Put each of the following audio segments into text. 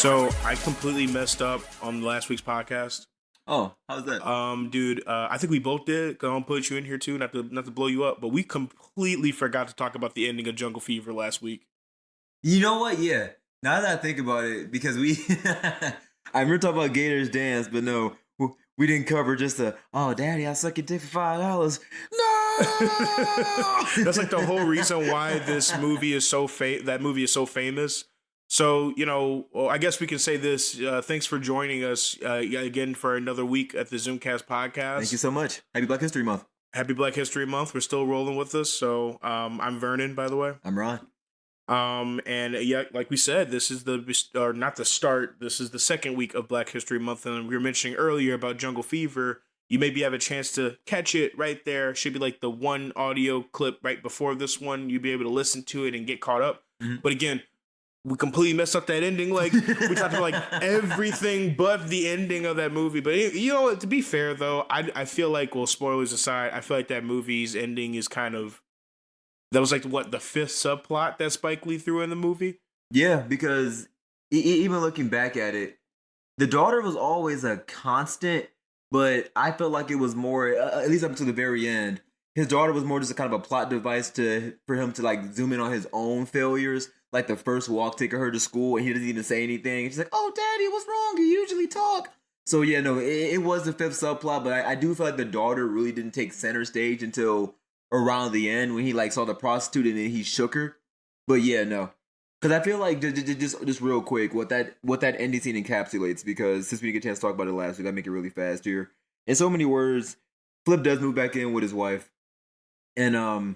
So I completely messed up on last week's podcast. Oh, how's that? Dude, I think we both did. I'll put you in here too, not to blow you up, but we completely forgot to talk about the ending of Jungle Fever last week. You know what? Yeah. Now that I think about it, because we, I remember talking about Gators dance, but no, we didn't cover just the, oh, daddy, I suck your dick for $5. No! That's like the whole reason why this movie is that movie is so famous. So, well, I guess we can say this. Thanks for joining us again for another week at the Zoomcast podcast. Thank you so much. Happy Black History Month. Happy Black History Month. We're still rolling with us. So I'm Vernon, by the way. I'm Ron. And yeah, like we said, this is not the start. This is the second week of Black History Month. And we were mentioning earlier about Jungle Fever. You maybe have a chance to catch it right there. Should be like the one audio clip right before this one. You'll be able to listen to it and get caught up. Mm-hmm. But again, we completely messed up that ending. Like, we talked about like everything but the ending of that movie. But to be fair though, I feel like, well, spoilers aside, I feel like that movie's ending is kind of, that was like the fifth subplot that Spike Lee threw in the movie. Yeah, because even looking back at it, the daughter was always a constant, but I felt like it was more, at least up until the very end, his daughter was more just a kind of a plot device for him to like zoom in on his own failures. Like the first walk taking her to school and he doesn't even say anything. And she's like, oh, daddy, what's wrong? You usually talk. So yeah, no, it was the fifth subplot, but I do feel like the daughter really didn't take center stage until around the end when he like saw the prostitute and then he shook her. But yeah, no. Because I feel like just real quick, what that ending scene encapsulates, because since we didn't get a chance to talk about it last week, I make it really fast here. In so many words, Flip does move back in with his wife. And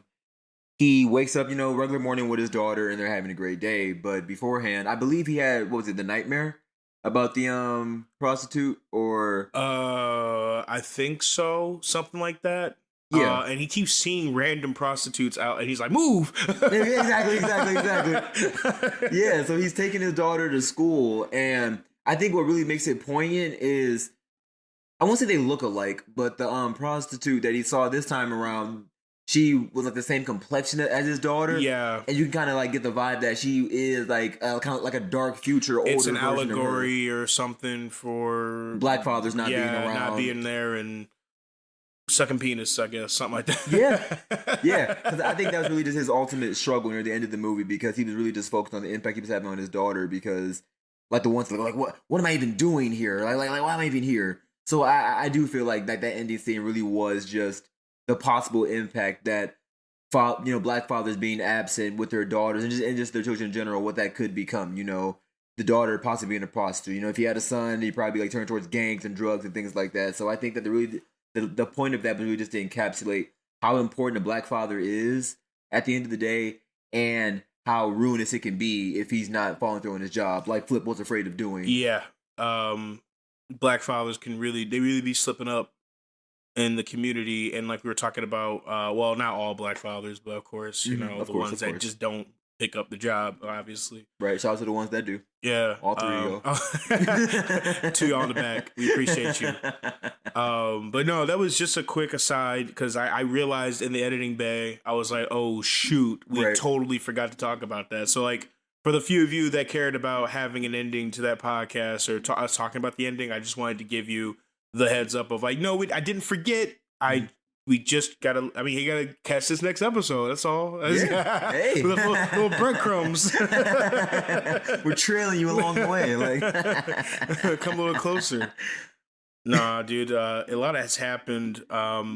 he wakes up, regular morning with his daughter, and they're having a great day. But beforehand, I believe he had, what was it, the nightmare about the prostitute, or I think so, something like that. Yeah, and he keeps seeing random prostitutes out, and he's like, "Move!" exactly. Yeah, so he's taking his daughter to school, and I think what really makes it poignant is, I won't say they look alike, but the prostitute that he saw this time around, she was like the same complexion as his daughter. Yeah. And you can kind of like get the vibe that she is like kind of like a dark future, older version of her. It's an allegory or something for black fathers not being around. Not being there and sucking penis, I guess. Something like that. Yeah. Because I think that was really just his ultimate struggle near the end of the movie, because he was really just focused on the impact he was having on his daughter, because like the ones like, what am I even doing here? Like why am I even here? So I do feel like that ending scene really was just the possible impact that, black fathers being absent with their daughters and just their children in general, what that could become. The daughter possibly being a prostitute. If he had a son, he'd probably like turn towards gangs and drugs and things like that. So I think that the point of that was really just to encapsulate how important a black father is at the end of the day, and how ruinous it can be if he's not following through on his job, like Flip was afraid of doing. Yeah, black fathers can really be slipping up in the community, and like we were talking about, well, not all black fathers, but of course, ones that just don't pick up the job, obviously. Right. Shout out to the ones that do. Yeah. All three of y'all. To y'all in the back. We appreciate you. But no, that was just a quick aside, because I realized in the editing bay, I was like, oh shoot, we totally forgot to talk about that. So like, for the few of you that cared about having an ending to that podcast, or us talking about the ending, I just wanted to give you the heads up of like, no, I didn't forget. We just gotta, you gotta catch this next episode. That's all. Yeah. Hey. little breadcrumbs. We're trailing you along the way. Like, come a little closer. Nah, dude, a lot has happened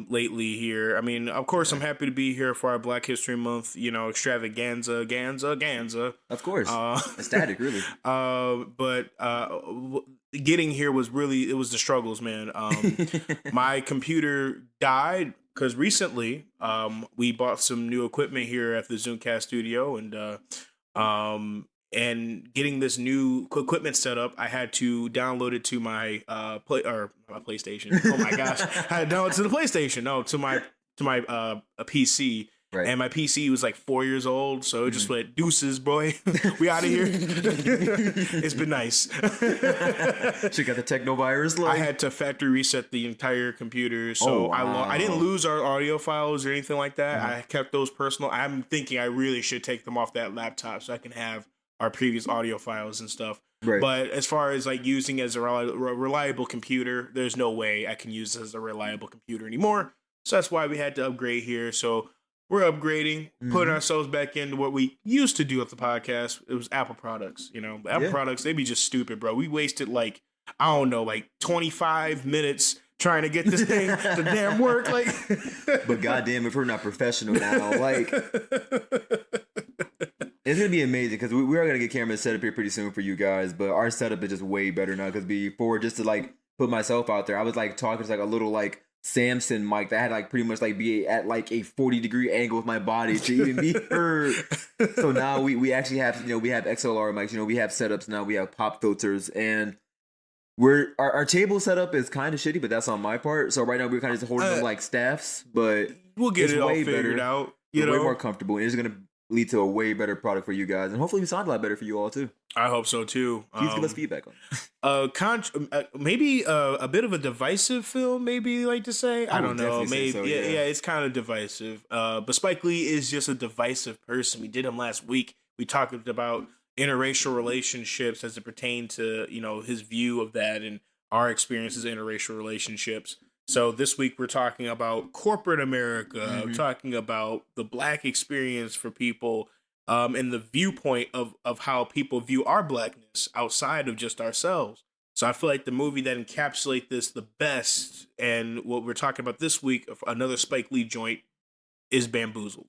lately here. Of course, I'm happy to be here for our Black History Month, extravaganza, ganza. Of course. Ecstatic, really. But getting here was really, it was the struggles, man. My computer died because recently we bought some new equipment here at the Zoomcast studio, and getting this new equipment set up, I had to download it to my my PlayStation. Oh my gosh, I had to download it to the PlayStation. No, to my a PC. Right. And my PC was like 4 years old, so it just went, deuces, boy. We out of here. It's been nice. She got the technovirus. I had to factory reset the entire computer, so I didn't lose our audio files or anything like that. I kept those personal. I'm thinking I really should take them off that laptop so I can have our previous audio files and stuff. Right. But as far as like using as a reliable computer, there's no way I can use this as a reliable computer anymore. So that's why we had to upgrade here. So we're upgrading, putting ourselves back into what we used to do at the podcast. It was Apple products. Apple products, they be just stupid, bro. We wasted like, I don't know, like 25 minutes trying to get this thing to damn work. Like, but goddamn, if we're not professional now, like, it's gonna be amazing because we are gonna get cameras set up here pretty soon for you guys. But our setup is just way better now because before, just to like put myself out there, I was like talking to like a little like Samson mic that had like pretty much like be at like a 40-degree angle with my body to even be heard. So now we actually have we have XLR mics. We have setups now. We have pop filters and. Our table setup is kind of shitty, but that's on my part. So right now we're kind of just holding them like staffs, but we'll get it's it all way figured better. out. Way more comfortable, and it's gonna lead to a way better product for you guys, and hopefully we sound a lot better for you all too. I hope so too. Please give us feedback on it. Maybe a bit of a divisive film. Maybe you like to say. I don't know. Maybe so, yeah, it's kind of divisive. But Spike Lee is just a divisive person. We did him last week. We talked about interracial relationships as it pertained to his view of that and our experiences in interracial relationships. So this week we're talking about corporate America, talking about the Black experience for people, and the viewpoint of how people view our Blackness outside of just ourselves. So I feel like the movie that encapsulates this the best, and what we're talking about this week, another Spike Lee joint, is Bamboozled.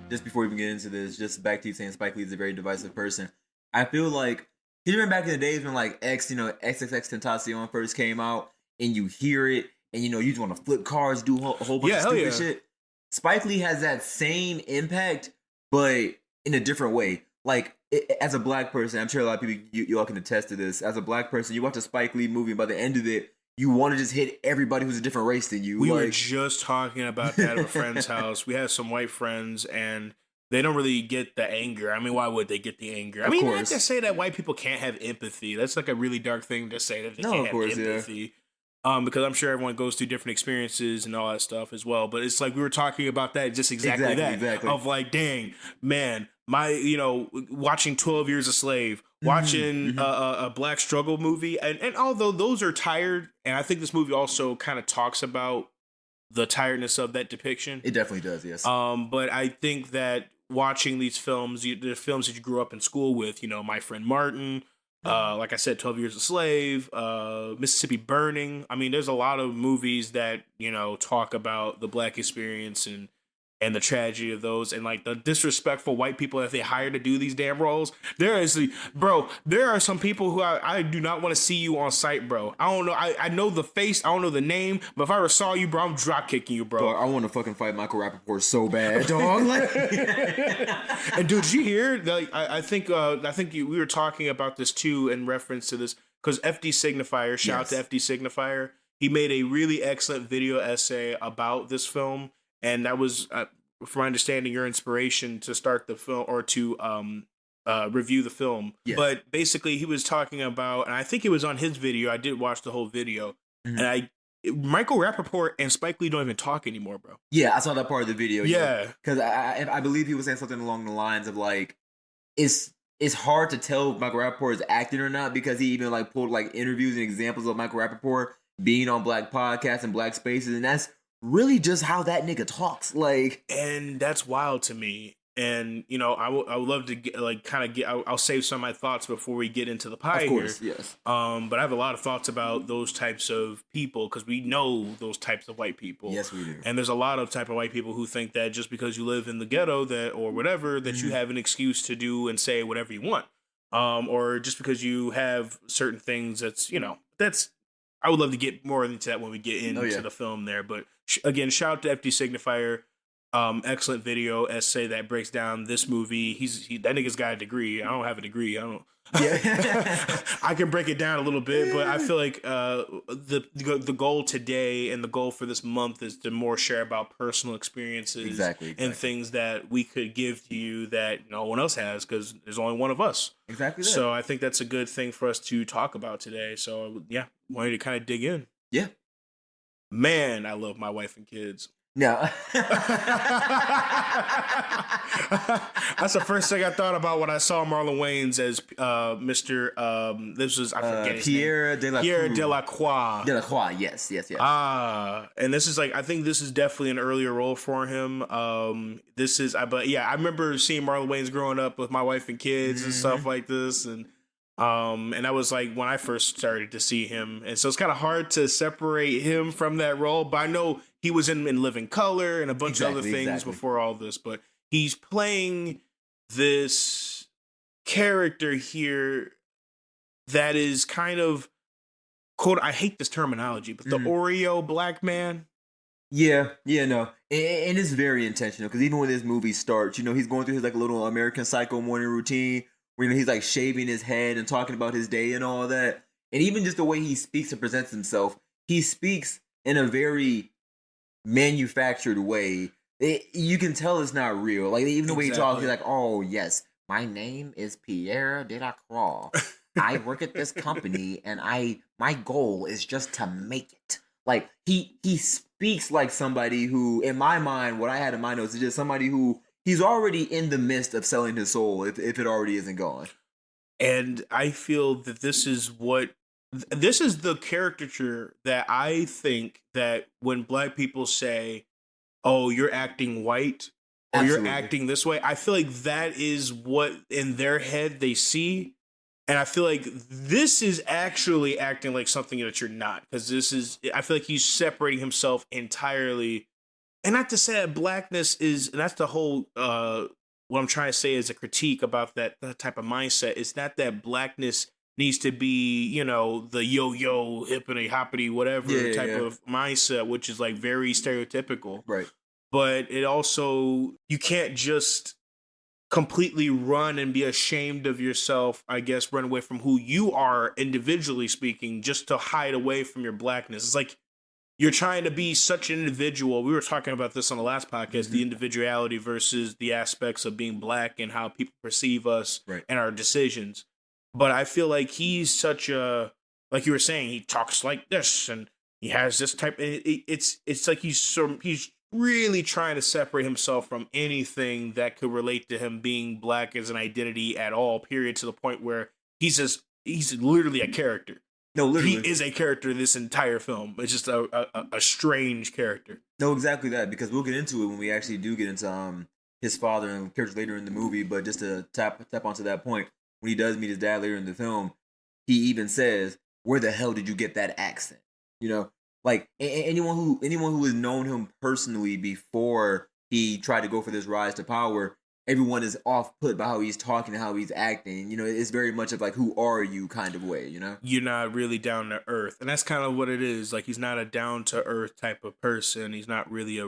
Just before we even get into this, just back to you saying Spike Lee is a very divisive person. I feel like you remember back in the days when like XXXTentacion first came out, and you hear it, and you just want to flip cars, do a whole bunch of stupid shit. Spike Lee has that same impact, but in a different way. Like as a Black person, I'm sure a lot of people you all can attest to this. As a Black person, you watch a Spike Lee movie, and by the end of it, you want to just hit everybody who's a different race than you. We were just talking about that at a friend's house. We have some white friends, and they don't really get the anger. I mean, why would they get the anger? I mean, not to say that white people can't have empathy. That's like a really dark thing to say, that they can't have empathy. Yeah. Because I'm sure everyone goes through different experiences and all that stuff as well. But it's like we were talking about that, just exactly that. Exactly. Of like, dang, man, watching 12 Years a Slave, watching a Black struggle movie. And although those are tired, and I think this movie also kind of talks about the tiredness of that depiction. It definitely does, yes. But I think that watching these films, the films that you grew up in school with, My Friend Martin, like I said, 12 Years a Slave, Mississippi Burning. I mean, there's a lot of movies that, talk about the Black experience and the tragedy of those, and like the disrespectful white people that they hire to do these damn roles. There are some people who I do not want to see you on site, bro. I don't know. I know the face. I don't know the name, but if I ever saw you, bro, I'm drop kicking you, bro. Dog, I want to fucking fight Michael Rappaport so bad, dog. And dude, did you hear? Like, I think we were talking about this too in reference to this, because FD Signifier, shout out to FD Signifier, he made a really excellent video essay about this film. And that was, from my understanding, your inspiration to start the film or to review the film. Yeah. But basically, he was talking about, and I think it was on his video. I did watch the whole video, and Michael Rappaport and Spike Lee don't even talk anymore, bro. Yeah, I saw that part of the video. Yeah, because I believe he was saying something along the lines of like, it's hard to tell if Michael Rappaport is acting or not, because he even like pulled like interviews and examples of Michael Rappaport being on Black podcasts and Black spaces, and that's really just how that nigga talks, like, and that's wild to me. And I would love to get, I'll save some of my thoughts before we get into the pie. Of course, here. Yes. But I have a lot of thoughts about those types of people, because we know those types of white people. Yes, we do. And there's a lot of type of white people who think that just because you live in the ghetto or whatever, that you have an excuse to do and say whatever you want. Or just because you have certain things that's. I would love to get more into that when we get into the film there. But again, shout out to FD Signifier. excellent video essay that breaks down this movie. That nigga's got a degree. I don't have a degree. I don't. Yeah. I can break it down a little bit, but I feel like the goal today and the goal for this month is to more share about personal experiences Exactly. and things that we could give to you that no one else has because there's only one of us. Exactly. So I think that's a good thing for us to talk about today. So yeah, wanted to kind of dig in. Yeah. Man, I love my wife and kids. No. That's the first thing I thought about when I saw Marlon Wayans as Mr. This was I forget his Pierre name. Pierre Delacroix. Delacroix, yes. And this is like I think this is definitely an earlier role for him. This is but yeah, I remember seeing Marlon Wayans growing up with my wife and kids and stuff like this, and that was like when I first started to see him, and so it's kind of hard to separate him from that role. But I know he was in Living Color and a bunch of other things before all this, but he's playing this character here that is kind of quote. I hate this terminology, but the Oreo black man. Yeah, no, and it's very intentional because even when this movie starts, he's going through his like little American Psycho morning routine where he's like shaving his head and talking about his day and all that, and even just the way he speaks and presents himself, he speaks in a very manufactured way. You can tell it's not real. Like even the way he talks, he's like, "Oh yes, my name is Pierre Delacroix. I work at this company, and my goal is just to make it." Like he speaks like somebody who, in my mind, what I had in my notes is just somebody who he's already in the midst of selling his soul if it already isn't gone. And I feel that this is the caricature that I think that when black people say, "Oh, you're acting white," or "You're acting this way," I feel like that is what in their head they see. And I feel like this is actually acting like something that you're not, because I feel like he's separating himself entirely. And not to say that blackness is, and that's the whole, what I'm trying to say is a critique about that type of mindset. It's not that blackness needs to be, the yo-yo, hippity hoppity, whatever of mindset, which is like very stereotypical. Right. But it also, you can't just completely run and be ashamed of yourself, I guess, run away from who you are individually speaking, just to hide away from your blackness. It's like you're trying to be such an individual. We were talking about this on the last podcast, the individuality versus the aspects of being black and how people perceive us and our decisions. But I feel like he's such a, like you were saying, he talks like this and he has this type. It's like he's really trying to separate himself from anything that could relate to him being black as an identity at all, period, to the point where he's literally a character. No, literally. He is a character in this entire film. It's just a strange character. No, exactly that, because we'll get into it when we actually do get into his father and characters later in the movie, but just to tap onto that point, when he does meet his dad later in the film, he even says, "Where the hell did you get that accent?" Like anyone who has known him personally before he tried to go for this rise to power, everyone is off put by how he's talking and how he's acting. It's very much of like, who are you kind of way, You're not really down to earth. And that's kind of what it is. Like, he's not a down to earth type of person. He's not really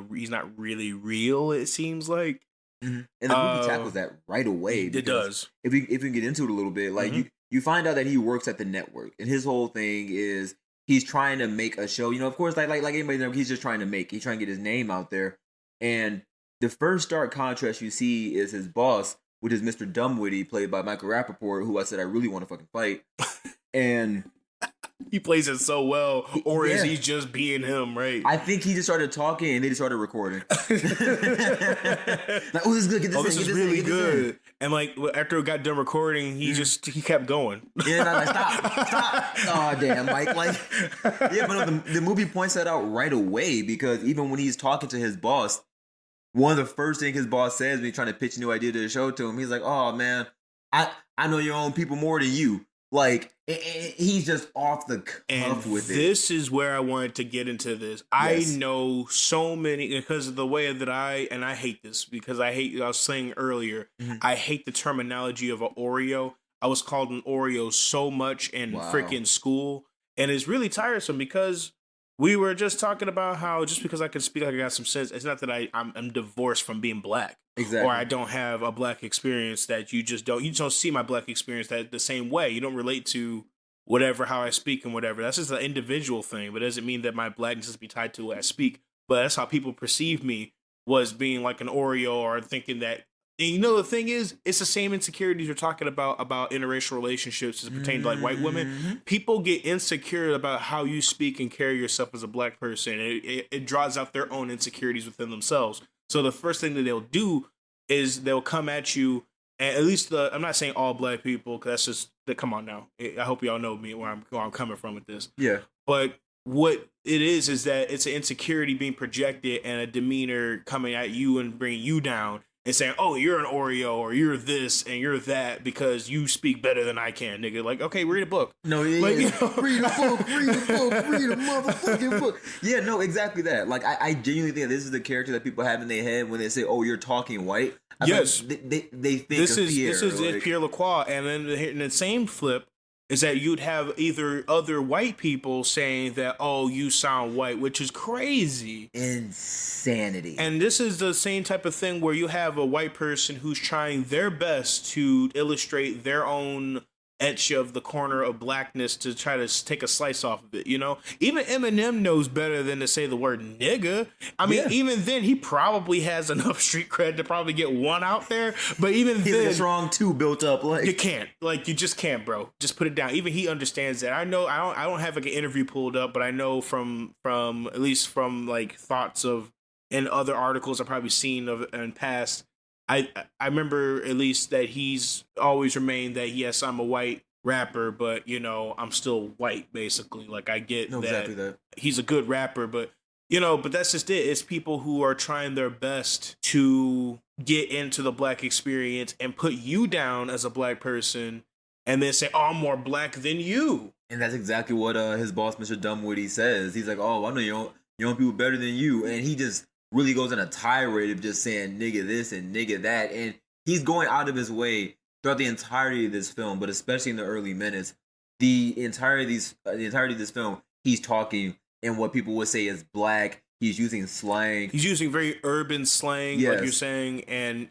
real, it seems like. Mm-hmm. And the movie tackles that right away. It does. If we get into it a little bit, like you find out that he works at the network, and his whole thing is he's trying to make a show. Of course, like anybody knows, he's just trying to get his name out there. And the first stark contrast you see is his boss, which is Mr. Dumwitty, played by Michael Rappaport, who I said I really want to fucking fight. And he plays it so well, or is he just being him, right? I think he just started talking and they just started recording. Like, oh, this is good. Get this in. This is really good. And like after it got done recording, he kept going. Yeah, and I'm like, stop. Oh damn, Mike. Like, yeah, but no, the movie points that out right away, because even when he's talking to his boss, one of the first things his boss says when he's trying to pitch a new idea to the show to him, he's like, "Oh man, I know your own people more than you." Like, he's just off the cuff with it. This is where I wanted to get into this. Yes. I know so many, because of the way that I hate this, because I was saying earlier, I hate the terminology of an Oreo. I was called an Oreo so much in freaking school. And it's really tiresome because We were just talking about how just because I can speak like I got some sense, it's not that I'm divorced from being black. Or I Exactly. don't have a black experience that you just don't see my black experience that the same way. You don't relate to whatever how I speak and whatever. That's just an individual thing, but it doesn't mean that my blackness has to be tied to what I speak. But that's how people perceive me was being like an Oreo or thinking that. And you know the thing is, it's the same insecurities you're talking about interracial relationships as it pertains to like white women. Mm-hmm. People get insecure about how you speak and carry yourself as a black person. It draws out their own insecurities within themselves. So the first thing that they'll do is they'll come at you. And at least I'm not saying all black people, because that's just come on now. I hope y'all know me where I'm coming from with this. Yeah. But what it is that it's an insecurity being projected and a demeanor coming at you and bringing you down and saying, "Oh, you're an Oreo or you're this and you're that because you speak better than I can, nigga." Like, okay, read a book. No, yeah, Like, yeah. you know? Read a book, read a book, read a motherfucking book. Yeah, no, exactly that. Like, I genuinely think this is the character that people have in their head when they say, "Oh, you're talking white." Yes. They think This of is Pierre, this is like, Pierre Lacroix, and then in the same flip is that you'd have either other white people saying that, "Oh, you sound white," which is crazy. insanity. And this is the same type of thing where you have a white person who's trying their best to illustrate their own etch of the corner of blackness to try to take a slice off of it, you know? Even Eminem knows better than to say the word nigga. I mean, Yeah. even then, he probably has enough street cred to probably get one out there. But even He's then, like a strong two built up. Like, you can't. Like, you just can't, bro. Just put it down. Even he understands that. I know. I don't have like an interview pulled up, but I know from at least from like thoughts of in other articles I've probably seen of in past. I remember at least that he's always remained that yes, I'm a white rapper, but you know I'm still white basically. Like I get no, that, exactly that. he's a good rapper, but you know, but that's just it. It's people who are trying their best to get into the black experience and put you down as a black person, and then say, "Oh, I'm more black than you." And that's exactly what his boss, Mr. Dunwoody, says. He's like, "Oh, I know you don't people better than you," and he just really goes on a tirade of just saying nigga this and nigga that, and he's going out of his way throughout the entirety of this film, but especially in the early minutes, the entirety of this film, he's talking in what people would say is black. He's using slang. He's using very urban slang, like Yes. you're saying, and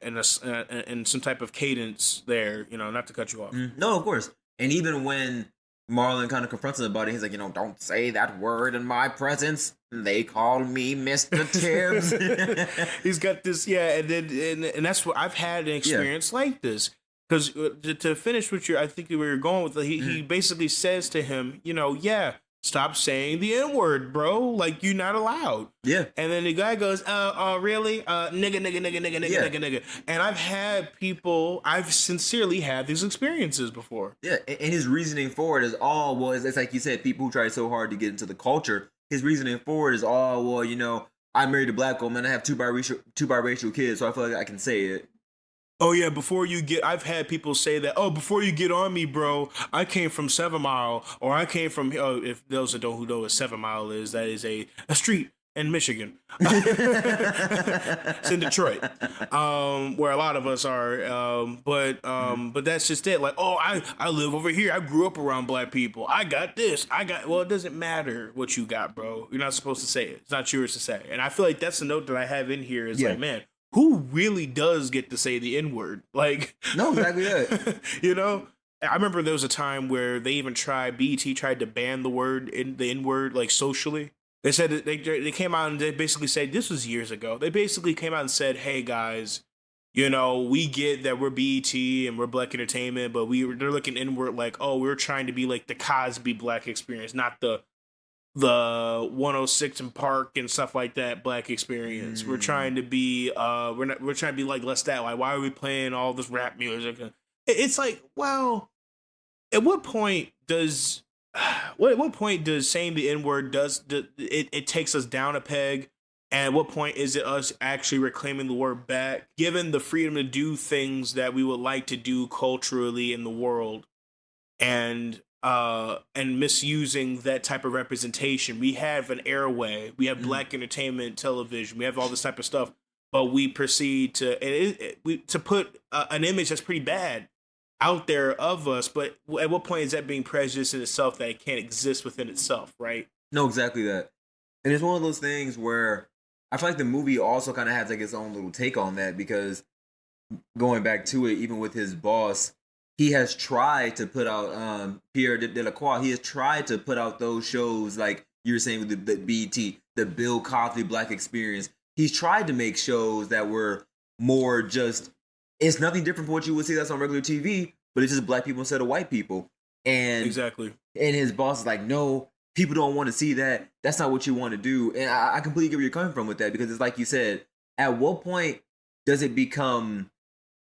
some type of cadence there. You know, not to cut you off. No, of course. And even when Marlon kind of confronts him about it, he's like, don't say that word in my presence. They call me Mr. Tibbs. He's got this, yeah, and then and that's what I've had an experience like this. Because to finish what I think we were going with, he basically says to him, you know, yeah, stop saying the N-word, bro. Like, you're not allowed. Yeah. And then the guy goes, really? Nigga. And I've sincerely had these experiences before. Yeah, and his reasoning for it is it's like you said, people who try so hard to get into the culture. His reasoning for it is I married a black woman, I have two biracial kids, so I feel like I can say it. Oh yeah, I've had people say that, "Oh, before you get on me, bro, I came from 7 Mile, or I came from," if those that don't who know what 7 Mile is, that is a street in Michigan. It's in Detroit, where a lot of us are. But that's just it. Like, oh, I live over here. I grew up around black people. I got this. Well, it doesn't matter what you got, bro. You're not supposed to say it. It's not yours to say. And I feel like that's the note that I have in here. Is like, man, who really does get to say the N-word? Like, no, exactly that. You know, I remember there was a time where they even BET tried to ban the N-word, like socially. They said that they came out and they basically said, this was years ago. They basically came out and said, hey guys, you know, we get that we're BET and we're black entertainment, but they're looking inward like, oh, we're trying to be like the Cosby black experience, not the 106 and Park and stuff like that black experience. We're trying to be we're trying to be like less that. Like, why are we playing all this rap music? It's like, well, at what point does saying the N-word it takes us down a peg? And at what point is it us actually reclaiming the word back, given the freedom to do things that we would like to do culturally in the world, and misusing that type of representation? We have an airway, we have black entertainment television, we have all this type of stuff, but we proceed to put an image that's pretty bad out there of us. But at what point is that being prejudiced in itself that it can't exist within itself, right? No, exactly that. And it's one of those things where I feel like the movie also kind of has like its own little take on that because going back to it, even with his boss, he has tried to put out Pierre Delacroix. He has tried to put out those shows like you were saying with the BET, the Bill Cosby Black Experience. He's tried to make shows that were more just. It's nothing different from what you would see that's on regular TV, but it's just black people instead of white people. And Exactly. and his boss is like, no, people don't want to see that. That's not what you want to do. And I completely get where you're coming from with that because it's like you said. At what point does it become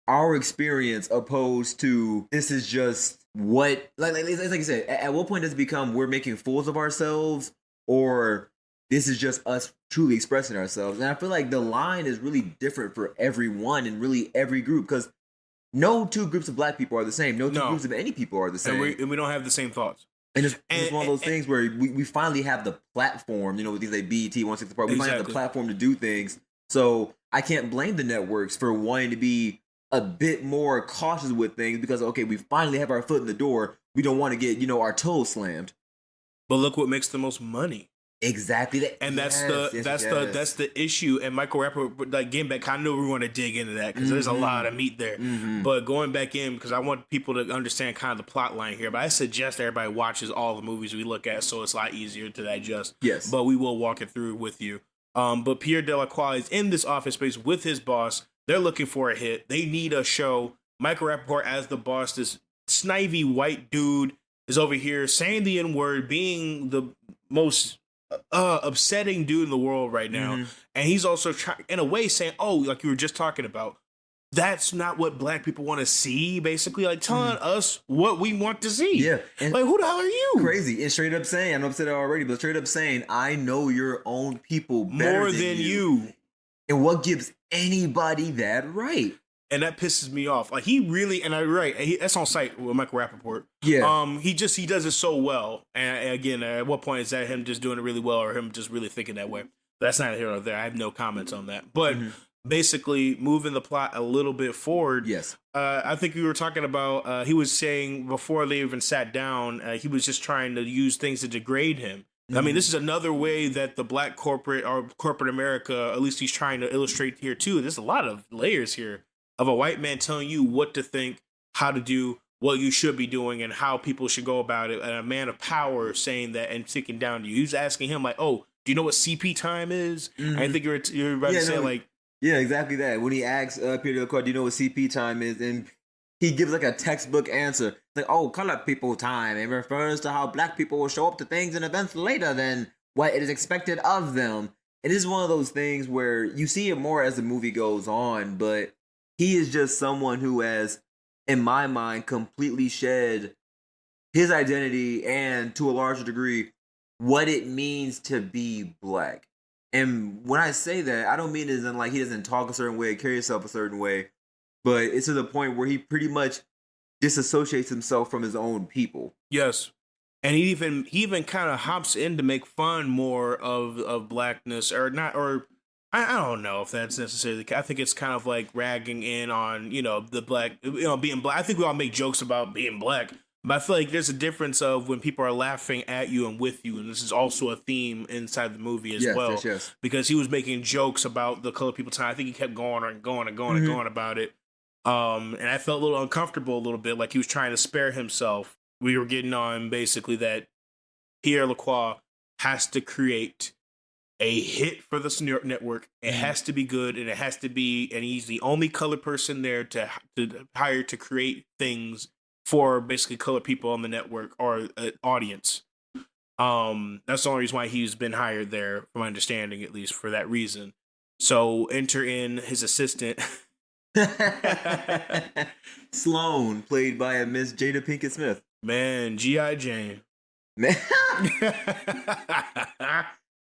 our experience opposed to this is just what like it's like you said, at what point does it become we're making fools of ourselves or this is just us truly expressing ourselves? And I feel like the line is really different for everyone and really every group because no two groups of black people are the same. No two groups of any people are the same. And we don't have the same thoughts. And it's one of those things where we finally have the platform, with things like BET, 160 Park. We finally have the platform to do things. So I can't blame the networks for wanting to be a bit more cautious with things because, okay, we finally have our foot in the door. We don't want to get, our toes slammed. But look what makes the most money. Exactly. And that's the issue. And Michael Rappaport, like getting back, I know we want to dig into that because there's a lot of meat there. But going back in, because I want people to understand kind of the plot line here. But I suggest everybody watches all the movies we look at, so it's a lot easier to digest. Yes. But we will walk it through with you. But Pierre Delacroix is in this office space with his boss. They're looking for a hit. They need a show. Michael Rappaport as the boss, this snivy white dude, is over here saying the N-word, being the most upsetting dude in the world right now. And he's also in a way saying, oh, like you were just talking about, that's not what black people want to see, basically, like telling us what we want to see. Yeah. And like, who the hell are you? Crazy. And straight up saying, I know I've said it already, but straight up saying, I know your own people better more than you. And what gives anybody that right? And that pisses me off. Like he really, and that's on site with Michael Rappaport. Yeah. He does it so well. And again, at what point is that him just doing it really well or him just really thinking that way? That's not here or there. I have no comments on that. But basically moving the plot a little bit forward. Yes. I think we were talking about, he was saying before they even sat down, he was just trying to use things to degrade him. I mean, this is another way that the black corporate or corporate America, at least he's trying to illustrate here too. There's a lot of layers here of a white man telling you what to think, how to do, what you should be doing, and how people should go about it. And a man of power saying that and sticking down to you. He's asking him like, "Oh, do you know what CP time is?" I think you're about to say like, yeah, exactly that. When he asks Pierre Delacroix, "Do you know what CP time is?" and he gives like a textbook answer, like, "Oh, colored people time." It refers to how black people will show up to things and events later than what it is expected of them. It is one of those things where you see it more as the movie goes on, but he is just someone who has, in my mind, completely shed his identity and, to a larger degree, what it means to be black. And when I say that, I don't mean it as in like he doesn't talk a certain way, carry himself a certain way, but it's to the point where he pretty much disassociates himself from his own people. Yes. And he even kind of hops in to make fun more of blackness or not, or I don't know if that's necessarily. I think it's kind of like ragging in on, the black, being black. I think we all make jokes about being black, but I feel like there's a difference of when people are laughing at you and with you. And this is also a theme inside the movie as well. Yes. Because he was making jokes about the colored people time. I think he kept going and going and going and going about it. And I felt a little uncomfortable a little bit, like he was trying to spare himself. We were getting on basically that Pierre Lacroix has to create a hit for the network. It has to be good, and it has to be, and he's the only colored person there to hire to create things for basically colored people on the network or audience. That's the only reason why he's been hired there, from my understanding, at least for that reason. So enter in his assistant. Sloan, played by a Miss Jada Pinkett Smith. Man, G.I. Jane. Man.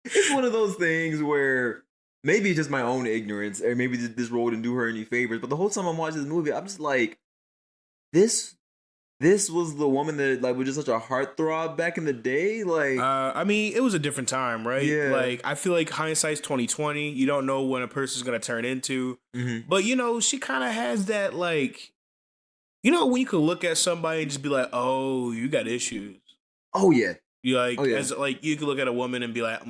It's one of those things where maybe it's just my own ignorance, or maybe this role didn't do her any favors, but the whole time I'm watching this movie, I'm just like, this was the woman that like was just such a heartthrob back in the day. Like, I mean, it was a different time, right? Yeah. Like, I feel like hindsight's 2020. You don't know when a person's gonna turn into, but she kind of has that like, when you could look at somebody and just be like, oh, you got issues. Oh yeah. You like, as like you could look at a woman and be like,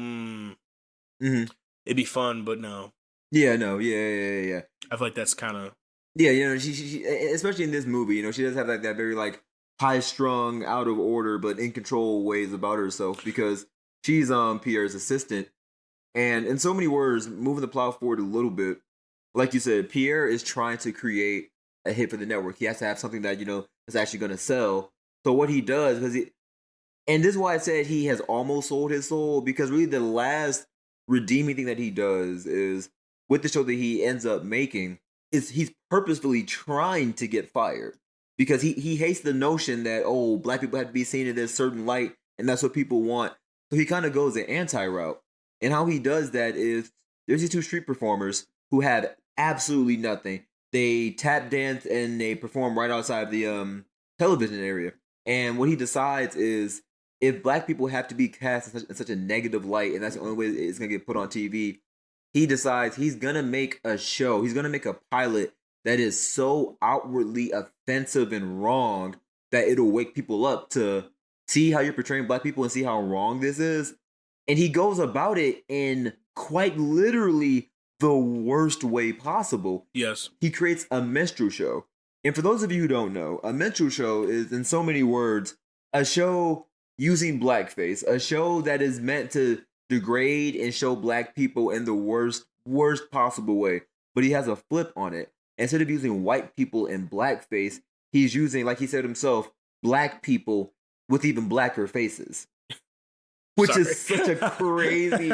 Mm-hmm. It'd be fun, but no. Yeah, no, yeah. I feel like that's kind of Yeah, she, especially in this movie, she does have that very like high strung, out of order, but in control ways about herself because she's Pierre's assistant. And in so many words, moving the plot forward a little bit, like you said, Pierre is trying to create a hit for the network. He has to have something that, is actually going to sell. So what he does, and this is why I said he has almost sold his soul, because really the last redeeming thing that he does is with the show that he ends up making is he's purposefully trying to get fired because he hates the notion that, oh, black people have to be seen in this certain light and that's what people want. So he kind of goes the anti-route. And how he does that is there's these two street performers who have absolutely nothing. They tap dance and they perform right outside the television area. And what he decides is if black people have to be cast in such a negative light, and that's the only way it's going to get put on TV, he decides he's going to make a show. He's going to make a pilot that is so outwardly offensive and wrong that it'll wake people up to see how you're portraying black people and see how wrong this is. And he goes about it in quite literally the worst way possible. Yes. He creates a minstrel show. And for those of you who don't know, a minstrel show is, in so many words, a show using blackface, a show that is meant to degrade and show black people in the worst possible way. But he has a flip on it. Instead of using white people in blackface, he's using, like he said himself, black people with even blacker faces. Which is such a crazy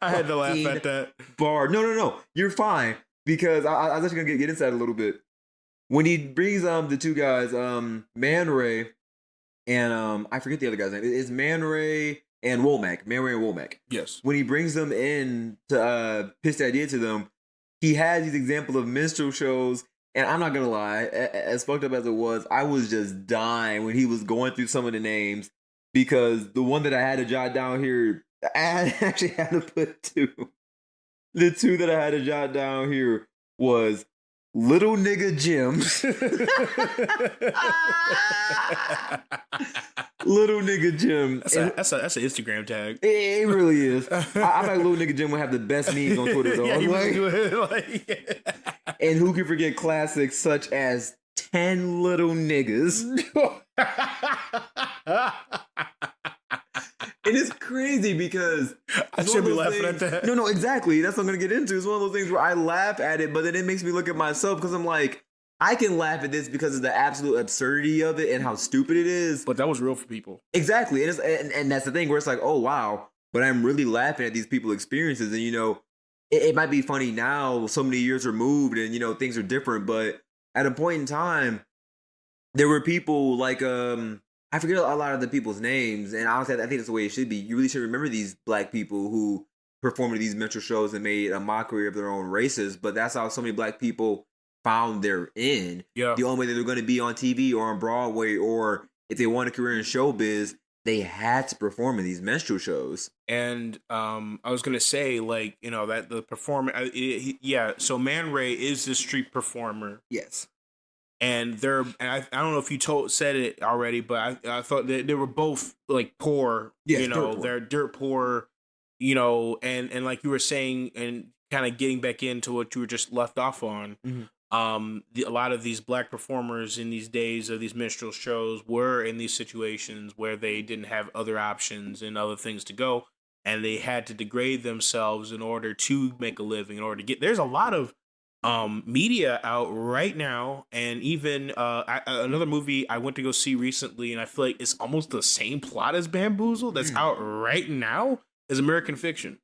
I had to laugh at that. Bar. No. You're fine. Because I was actually going to get inside a little bit. When he brings the two guys, Man Ray and I forget the other guy's name. It's Man Ray and Womack. Man Ray and Womack. Yes. When he brings them in to pitch the idea to them, he has these examples of minstrel shows. And I'm not going to lie, as fucked up as it was, I was just dying when he was going through some of the names. Because the one that I had to jot down here, I actually had to put two. The two that I had to jot down here was Little Nigga Jim. Little Nigga Jim. That's an Instagram tag. It really is. I like Little Nigga Jim would have the best memes on Twitter though. And who can forget classics such as 10 Little Niggas? And it's crazy because I should be laughing at that. No, exactly. That's what I'm going to get into. It's one of those things where I laugh at it, but then it makes me look at myself because I'm like, I can laugh at this because of the absolute absurdity of it and how stupid it is. But that was real for people. Exactly. And that's the thing where it's like, oh, wow. But I'm really laughing at these people's experiences. And, it might be funny now, so many years removed and, things are different. But at a point in time, there were people like, I forget a lot of the people's names, and honestly, I think that's the way it should be. You really should remember these black people who performed at these minstrel shows and made a mockery of their own races, but that's how so many black people found their in. Yeah. The only way that they're going to be on TV or on Broadway, or if they want a career in showbiz, they had to perform in these minstrel shows. And I was going to say, like, that the performer, so Man Ray is this street performer. Yes. And I don't know if you said it already, but I thought that they were both like poor, yes, they're dirt poor, and like you were saying, and kind of getting back into what you were just left off on. Mm-hmm. A lot of these black performers in these days of these minstrel shows were in these situations where they didn't have other options and other things to go, and they had to degrade themselves in order to make a living, in order to there's a lot of media out right now, and even another movie I went to go see recently, and I feel like it's almost the same plot as Bamboozled that's out right now, is American Fiction.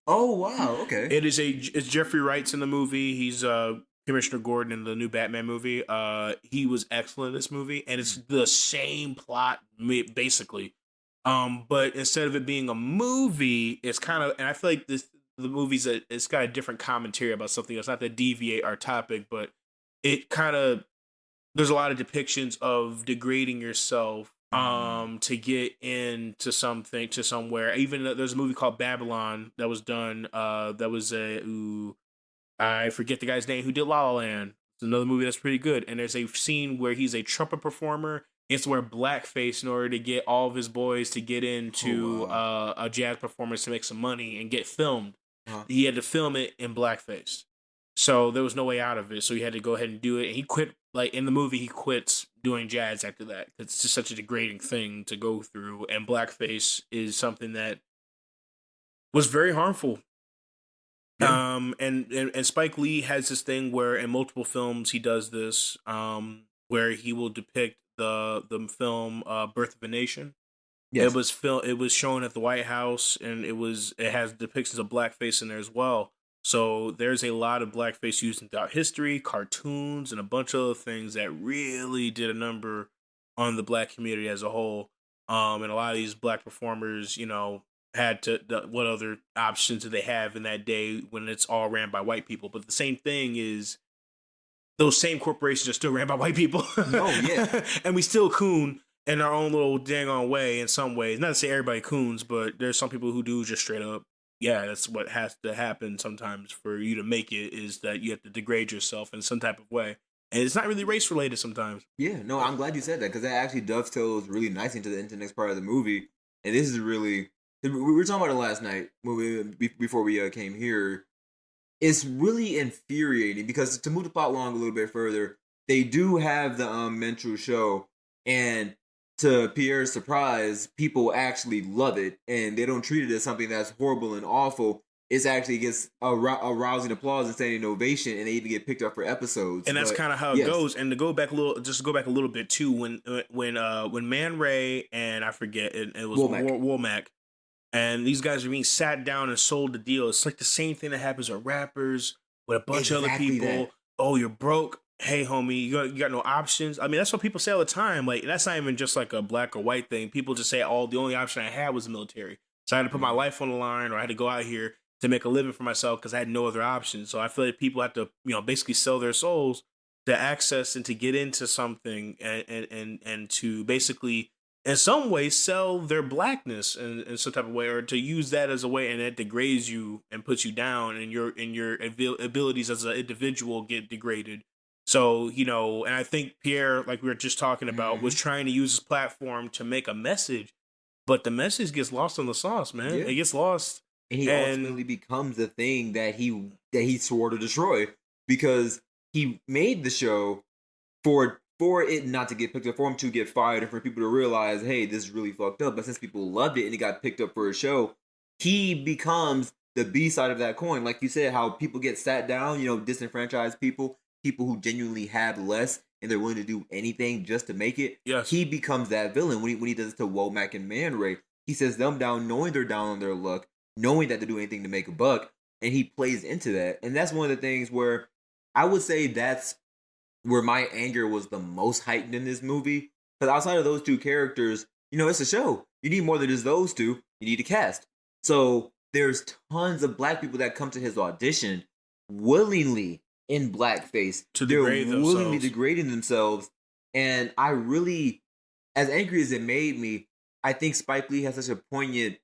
Oh wow, okay. It's Jeffrey Wright's in the movie. He's Commissioner Gordon in the new Batman movie. He was excellent in this movie, and it's the same plot basically. But instead of it being a movie, it's kind of, and I feel like the movie's it's got a different commentary about something else, not to deviate our topic, but it kind of, there's a lot of depictions of degrading yourself to get into something, to somewhere. Even there's a movie called Babylon that was done that was I forget the guy's name who did La La Land. It's another movie that's pretty good, and there's a scene where he's a trumpet performer. It's to wear blackface in order to get all of his boys to get into a jazz performance to make some money and get filmed. he had to film it in blackface. So there was no way out of it. So he had to go ahead and do it. And he quit, like in the movie, he quits doing jazz after that. It's just such a degrading thing to go through. And blackface is something that was very harmful. Yeah. And Spike Lee has this thing where in multiple films he does this, where he will depict the film Birth of a Nation. Yes. It was shown at the White House, and it has depictions of blackface in there as well. So there's a lot of blackface used throughout history, cartoons, and a bunch of other things that really did a number on the black community as a whole. And a lot of these black performers, had what other options do they have in that day when it's all ran by white people? But the same thing is those same corporations are still ran by white people. Oh yeah, and we still coon in our own little dang on way in some ways. Not to say everybody coons, but there's some people who do just straight up. Yeah, that's what has to happen sometimes for you to make it, is that you have to degrade yourself in some type of way. And it's not really race related sometimes. Yeah, no, I'm glad you said that, because that actually dovetails really nicely into the next part of the movie. And this is really, we were talking about it last night before we came here. It's really infuriating because, to move the plot along a little bit further, they do have the mental show, and to Pierre's surprise, people actually love it, and they don't treat it as something that's horrible and awful. It actually gets a rousing applause and standing ovation, and they even get picked up for episodes. And that's kind of how it goes. And to go back a little bit too, when Man Ray and I forget it was Womack, and these guys are being sat down and sold the deal. It's like the same thing that happens with rappers, with a bunch of other people. That. Oh, you're broke. Hey, homie, you got no options. I mean, that's what people say all the time. Like, that's not even just like a black or white thing. People just say, the only option I had was the military. So I had to put my life on the line, or I had to go out here to make a living for myself because I had no other option. So I feel like people have to, basically sell their souls to access and to get into something, and to basically, in some way, sell their blackness in some type of way, or to use that as a way, and it degrades you and puts you down, and your abilities as an individual get degraded. So, and I think Pierre, like we were just talking about, was trying to use his platform to make a message, but the message gets lost on the sauce, man. Yeah. It gets lost. And he ultimately becomes the thing that he swore to destroy, because he made the show for it not to get picked up, for him to get fired, and for people to realize, hey, this is really fucked up. But since people loved it and it got picked up for a show, he becomes the B side of that coin. Like you said, how people get sat down, disenfranchised people who genuinely have less and they're willing to do anything just to make it. Yes. He becomes that villain when he does it to Womack and Man Ray. He sets them down knowing they're down on their luck, knowing that they're doing anything to make a buck, and he plays into that. And that's one of the things where I would say that's where my anger was the most heightened in this movie. Because outside of those two characters, it's a show. You need more than just those two. You need a cast. So there's tons of black people that come to his audition willingly in blackface. They're willingly degrading themselves. And I really, as angry as it made me, I think Spike Lee has such a poignant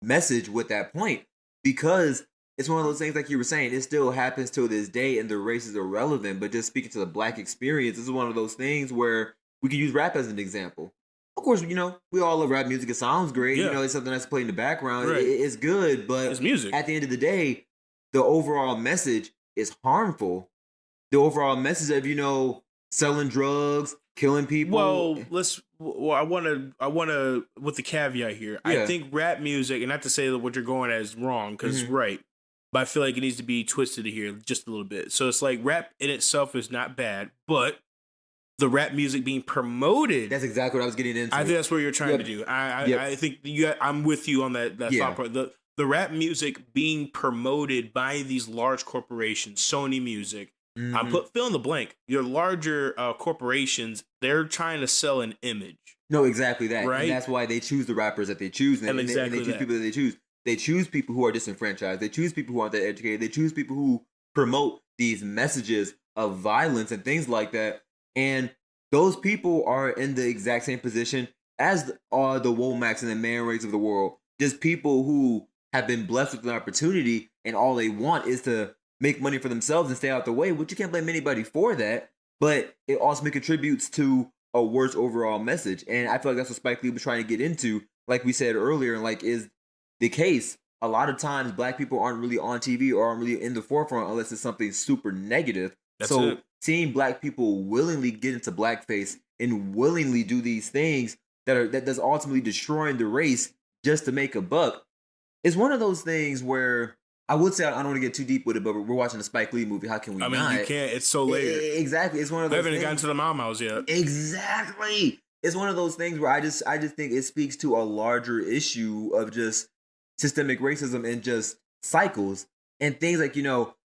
message with that point, because it's one of those things, like you were saying, it still happens to this day and the race is irrelevant. But just speaking to the black experience, this is one of those things where we can use rap as an example. Of course, we all love rap music. It sounds great. Yeah. It's something that's played in the background. Right. It's good, but it's music. At the end of the day, the overall message is harmful. The overall message of, selling drugs, killing people. I want to, with the caveat here, yeah. I think rap music, and not to say that what you're going at is wrong, because it's right, but I feel like it needs to be twisted here just a little bit. So it's like rap in itself is not bad, but the rap music being promoted. That's exactly what I was getting into. I think that's what you're trying to do. I think I'm with you on that thought part. The rap music being promoted by these large corporations, Sony Music, fill in the blank. Your larger corporations, they're trying to sell an image. No, exactly that. Right? And that's why they choose the rappers that they choose. And they choose people that they choose. They choose people who are disenfranchised. They choose people who aren't that educated. They choose people who promote these messages of violence and things like that. And those people are in the exact same position as are the Womacks and the Man Rays of the world. Just people who have been blessed with an opportunity, and all they want is to make money for themselves and stay out the way, which you can't blame anybody for that. But it also contributes to a worse overall message. And I feel like that's what Spike Lee was trying to get into, like we said earlier, and like is the case a lot of times black people aren't really on TV or aren't really in the forefront unless it's something super negative. That's So it. seeing black people willingly get into blackface and willingly do these things that's ultimately destroying the race just to make a buck is one of those things where I would say I don't want to get too deep with it, but we're watching a Spike Lee movie. How can we I mean, not? you can't. It's so layered. Exactly. It's one of I those haven't things. gotten to the Mom House yet. Exactly. It's one of those things where I just think it speaks to a larger issue of just systemic racism and just cycles and things like,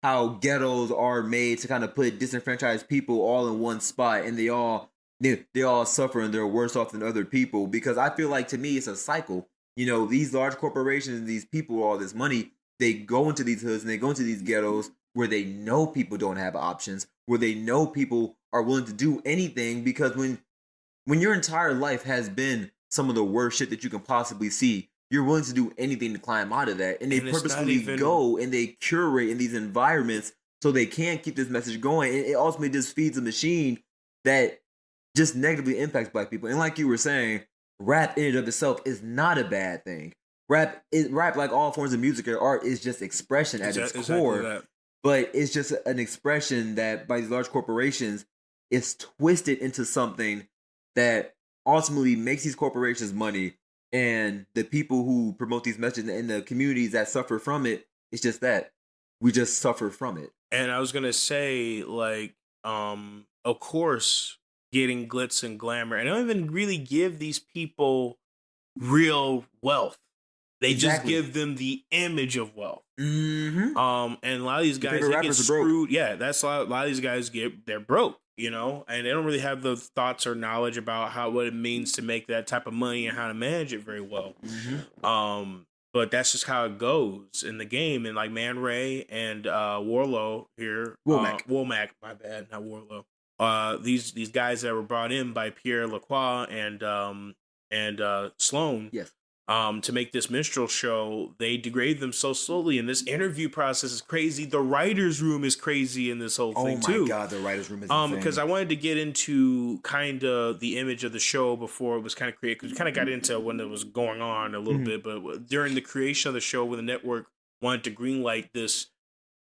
how ghettos are made to kind of put disenfranchised people all in one spot, and they all suffer and they're worse off than other people. Because I feel like, to me, it's a cycle. These large corporations, these people with all this money, they go into these hoods and they go into these ghettos where they know people don't have options, where they know people are willing to do anything, because when your entire life has been some of the worst shit that you can possibly see, you're willing to do anything to climb out of that. And they purposefully go and they curate in these environments so they can keep this message going. And it ultimately just feeds a machine that just negatively impacts black people. And like you were saying, rap in and of itself is not a bad thing. Rap, like all forms of music or art, is just expression at its core. Exactly. But it's just an expression that by these large corporations is twisted into something that ultimately makes these corporations money, and the people who promote these messages and the communities that suffer from it, it's just that we just suffer from it. And I was gonna say, like, of course, getting glitz and glamour, and they don't even really give these people real wealth. They just give them the image of wealth. Mm-hmm. And a lot of these guys, they get screwed. Yeah, that's a lot of these guys they're broke, and they don't really have the thoughts or knowledge about what it means to make that type of money and how to manage it very well. Mm-hmm. But that's just how it goes in the game. And like Man Ray and Warlow here, Womack, my bad, not Warlow. These guys that were brought in by Pierre Lacroix and Sloan. Yes. To make this minstrel show, they degrade them so slowly, and this interview process is crazy. The writer's room is crazy in this whole thing too. Oh my god, the writer's room is insane. Because I wanted to get into kind of the image of the show before it was kind of created, because we kind of got into when it was going on a little bit, but during the creation of the show, when the network wanted to greenlight this,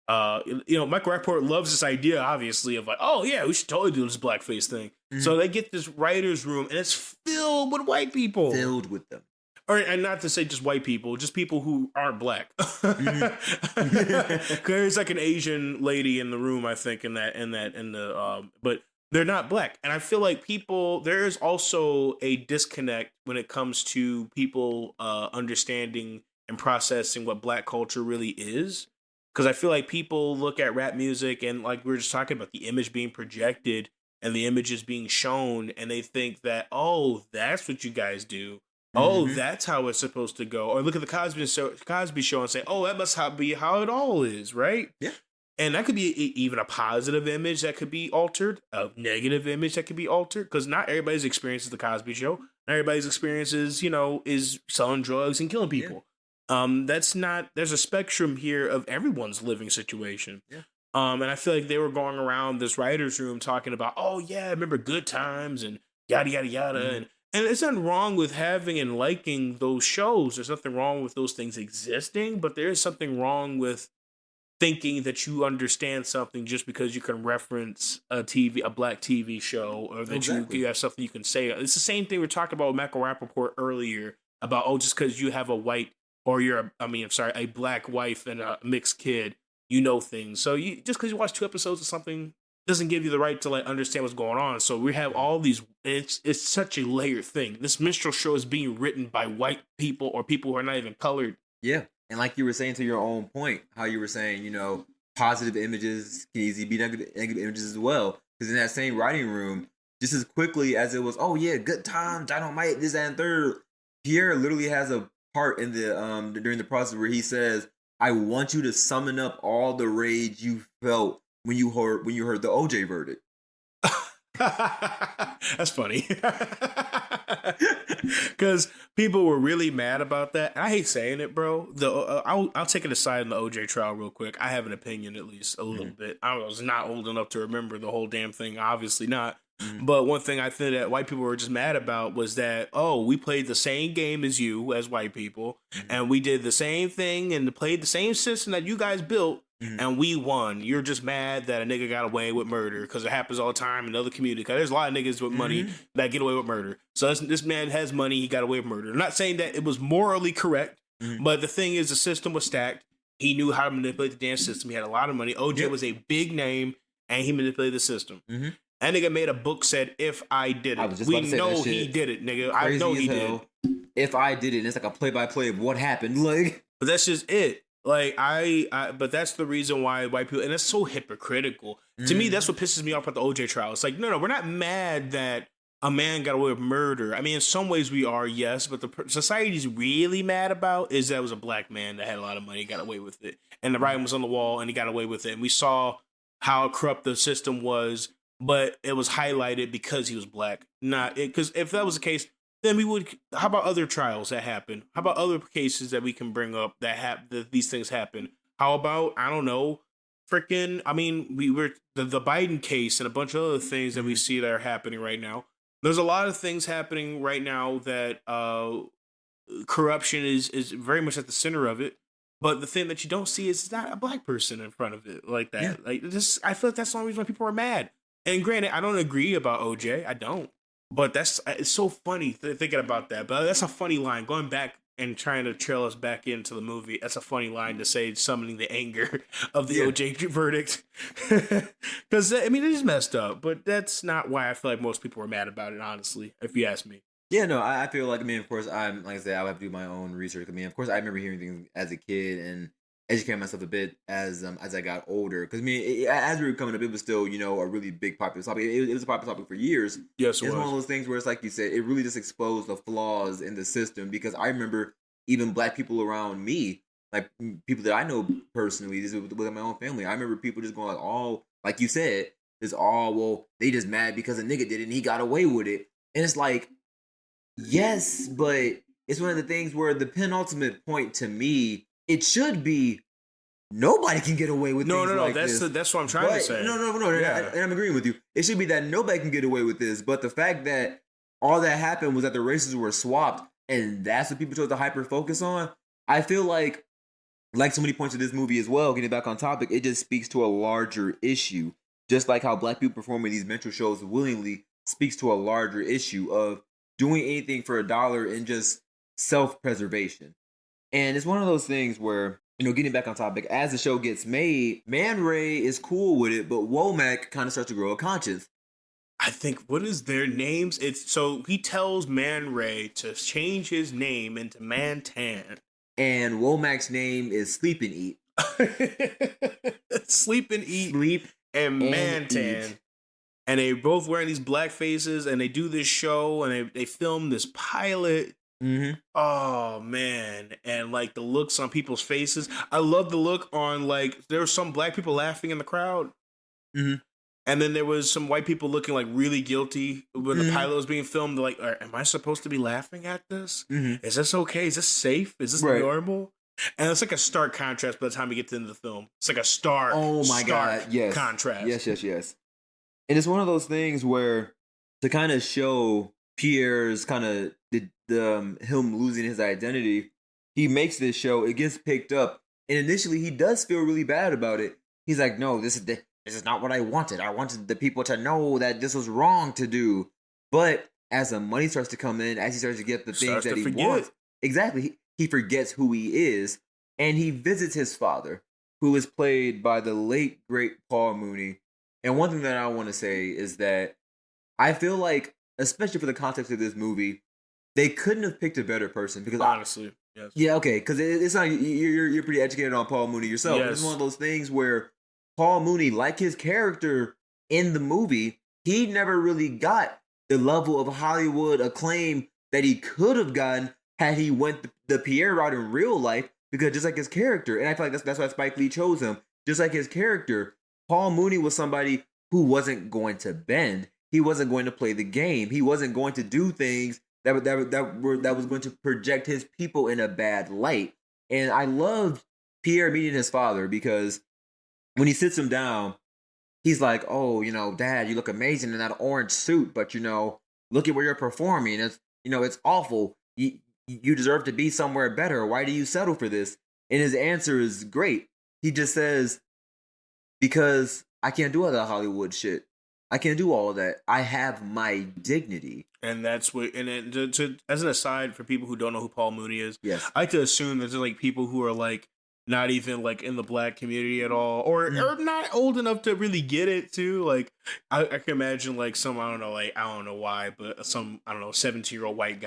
Michael Rappaport loves this idea, obviously, of like, oh yeah, we should totally do this blackface thing. So they get this writer's room, and it's filled with white people. Filled with them. And not to say just white people, just people who aren't black. There's like an Asian lady in the room, I think, but they're not black. And I feel like there is also a disconnect when it comes to people understanding and processing what black culture really is. Because I feel like people look at rap music and, like we were just talking about, the image being projected and the images being shown, and they think that, oh, that's what you guys do. Oh, that's how it's supposed to go. Or look at the Cosby Show and say, oh, that must be how it all is, right? Yeah. And that could be even a positive image that could be altered, a negative image that could be altered, because not everybody's experience is the Cosby Show. Not everybody's experience is selling drugs and killing people. Yeah. There's a spectrum here of everyone's living situation. Yeah. And I feel like they were going around this writer's room talking about, oh, yeah, I remember good times and yada, yada, yada. And there's nothing wrong with having and liking those shows. There's nothing wrong with those things existing, but there is something wrong with thinking that you understand something just because you can reference a black TV show, or that you have something you can say. It's the same thing we talked about with Michael Rappaport earlier about, just because you have a black wife and a mixed kid, things. So just because you watch 2 episodes of something doesn't give you the right to understand what's going on. So we have all these. It's such a layered thing. This minstrel show is being written by white people or people who are not even colored. Yeah, and like you were saying, to your own point, how you were saying, positive images can easily be negative images as well. Because in that same writing room, just as quickly as it was, oh yeah, good time, dynamite, this that, and third. Pierre literally has a part in the during the process where he says, "I want you to summon up all the rage you felt when you heard the OJ verdict." That's funny. Because people were really mad about that. I hate saying it, bro. I'll take it aside in the OJ trial real quick. I have an opinion, at least a little bit. I was not old enough to remember the whole damn thing. Obviously not. But one thing I think that white people were just mad about was that, oh, we played the same game as you as white people, and we did the same thing and played the same system that you guys built, and we won. You're just mad that a nigga got away with murder because it happens all the time in other communities. Because there's a lot of niggas with money that get away with murder. So this man has money, he got away with murder. I'm not saying that it was morally correct, but the thing is, the system was stacked. He knew how to manipulate the damn system. He had a lot of money. OJ was a big name, and he manipulated the system. That nigga made a book said, "If I did it," we know he did it, nigga. I know he did. If I did it, and it's like a play-by-play of what happened. Like, but that's just it. Like but that's the reason why white people, and it's so hypocritical. To me, that's what pisses me off about the OJ trial. It's like, no, we're not mad that a man got away with murder. I mean, in some ways we are, yes, but the society's really mad about is that it was a black man that had a lot of money, got away with it, and the writing was on the wall, and he got away with it, and we saw how corrupt the system was, but it was highlighted because he was black, not because if that was the case, then we would. How about other trials that happen? How about other cases that we can bring up that these things happen? How about, I don't know, freaking? I mean, we were the Biden case and a bunch of other things that we see that are happening right now. There's a lot of things happening right now that corruption is very much at the center of it. But the thing that you don't see is it's not a black person in front of it like that. Yeah. Like this, I feel like that's the only reason why people are mad. And granted, I don't agree about OJ. I don't. But it's so funny thinking about that. But that's a funny line. Going back and trying to trail us back into the movie, that's a funny line to say, summoning the anger of the OJ verdict. Because, I mean, it is messed up. But that's not why I feel like most people are mad about it, honestly, if you ask me. Yeah, no, I feel like, I mean, of course, like I said, I would have to do my own research. I mean, of course, I remember hearing things as a kid and educating myself a bit as I got older. Because, I mean, as we were coming up, it was still, a really big popular topic. It was a popular topic for years. Yes, it's one of those things where it's like you said, it really just exposed the flaws in the system. Because I remember even black people around me, like people that I know personally, this is with my own family. I remember people just going like, all, like you said, it's all, well, they just mad because a nigga did it and he got away with it. And it's like, yes, but it's one of the things where the penultimate point to me, it should be nobody can get away with things like this. That's what I'm trying to say. No. Yeah. And I'm agreeing with you. It should be that nobody can get away with this. But the fact that all that happened was that the races were swapped, and that's what people chose to hyper focus on. I feel like so many points of this movie as well, getting back on topic, it just speaks to a larger issue. Just like how black people performing these mental shows willingly speaks to a larger issue of doing anything for $1 and just self-preservation. And it's one of those things where, getting back on topic, as the show gets made, Man Ray is cool with it, but Womack kind of starts to grow a conscience. I think, what is their names? So he tells Man Ray to change his name into Mantan. And Womack's name is Sleep and Eat. Sleep and Mantan. Eat. And they both wearing these black faces, and they do this show, and they film this pilot. Mm-hmm. Oh man, and like the looks on people's faces. I love the look on, like, there were some black people laughing in the crowd, and then there was some white people looking like really guilty when the pilot was being filmed. They're like, am I supposed to be laughing at this? Is this okay? Is this safe? Is this normal? And it's like a stark contrast by the time we get to the end of the film. It's like a stark, contrast. Yes. And it's one of those things where, to kind of show Pierre's kind of him losing his identity, he makes this show. It gets picked up, and initially he does feel really bad about it. He's like, "No, this is not what I wanted. I wanted the people to know that this was wrong to do." But as the money starts to come in, as he starts to get the things that he wants, exactly, he forgets who he is, and he visits his father, who is played by the late great Paul Mooney. And one thing that I want to say is that I feel like, especially for the context of this movie, they couldn't have picked a better person. Because honestly, yes. Yeah, okay, because it's not, you're pretty educated on Paul Mooney yourself. Yes. It's one of those things where Paul Mooney, like his character in the movie, he never really got the level of Hollywood acclaim that he could have gotten had he went the Pierre route in real life. Because just like his character, and I feel like that's why Spike Lee chose him. Just like his character, Paul Mooney was somebody who wasn't going to bend. He wasn't going to play the game. He wasn't going to do things that was going to project his people in a bad light. And I loved Pierre meeting his father, because when he sits him down, he's like, "Oh, Dad, you look amazing in that orange suit, but look at where you're performing. It's awful. You deserve to be somewhere better. Why do you settle for this?" And his answer is great. He just says, "Because I can't do all that Hollywood shit. I can't do all of that. I have my dignity." And that's what. And then as an aside, for people who don't know who Paul Mooney is, Yes. I like to assume that there's like people who are like not even like in the black community at all, or not old enough to really get it too. Like I can imagine like some, I don't know, like I don't know why, but some, I don't know, 17-year-old white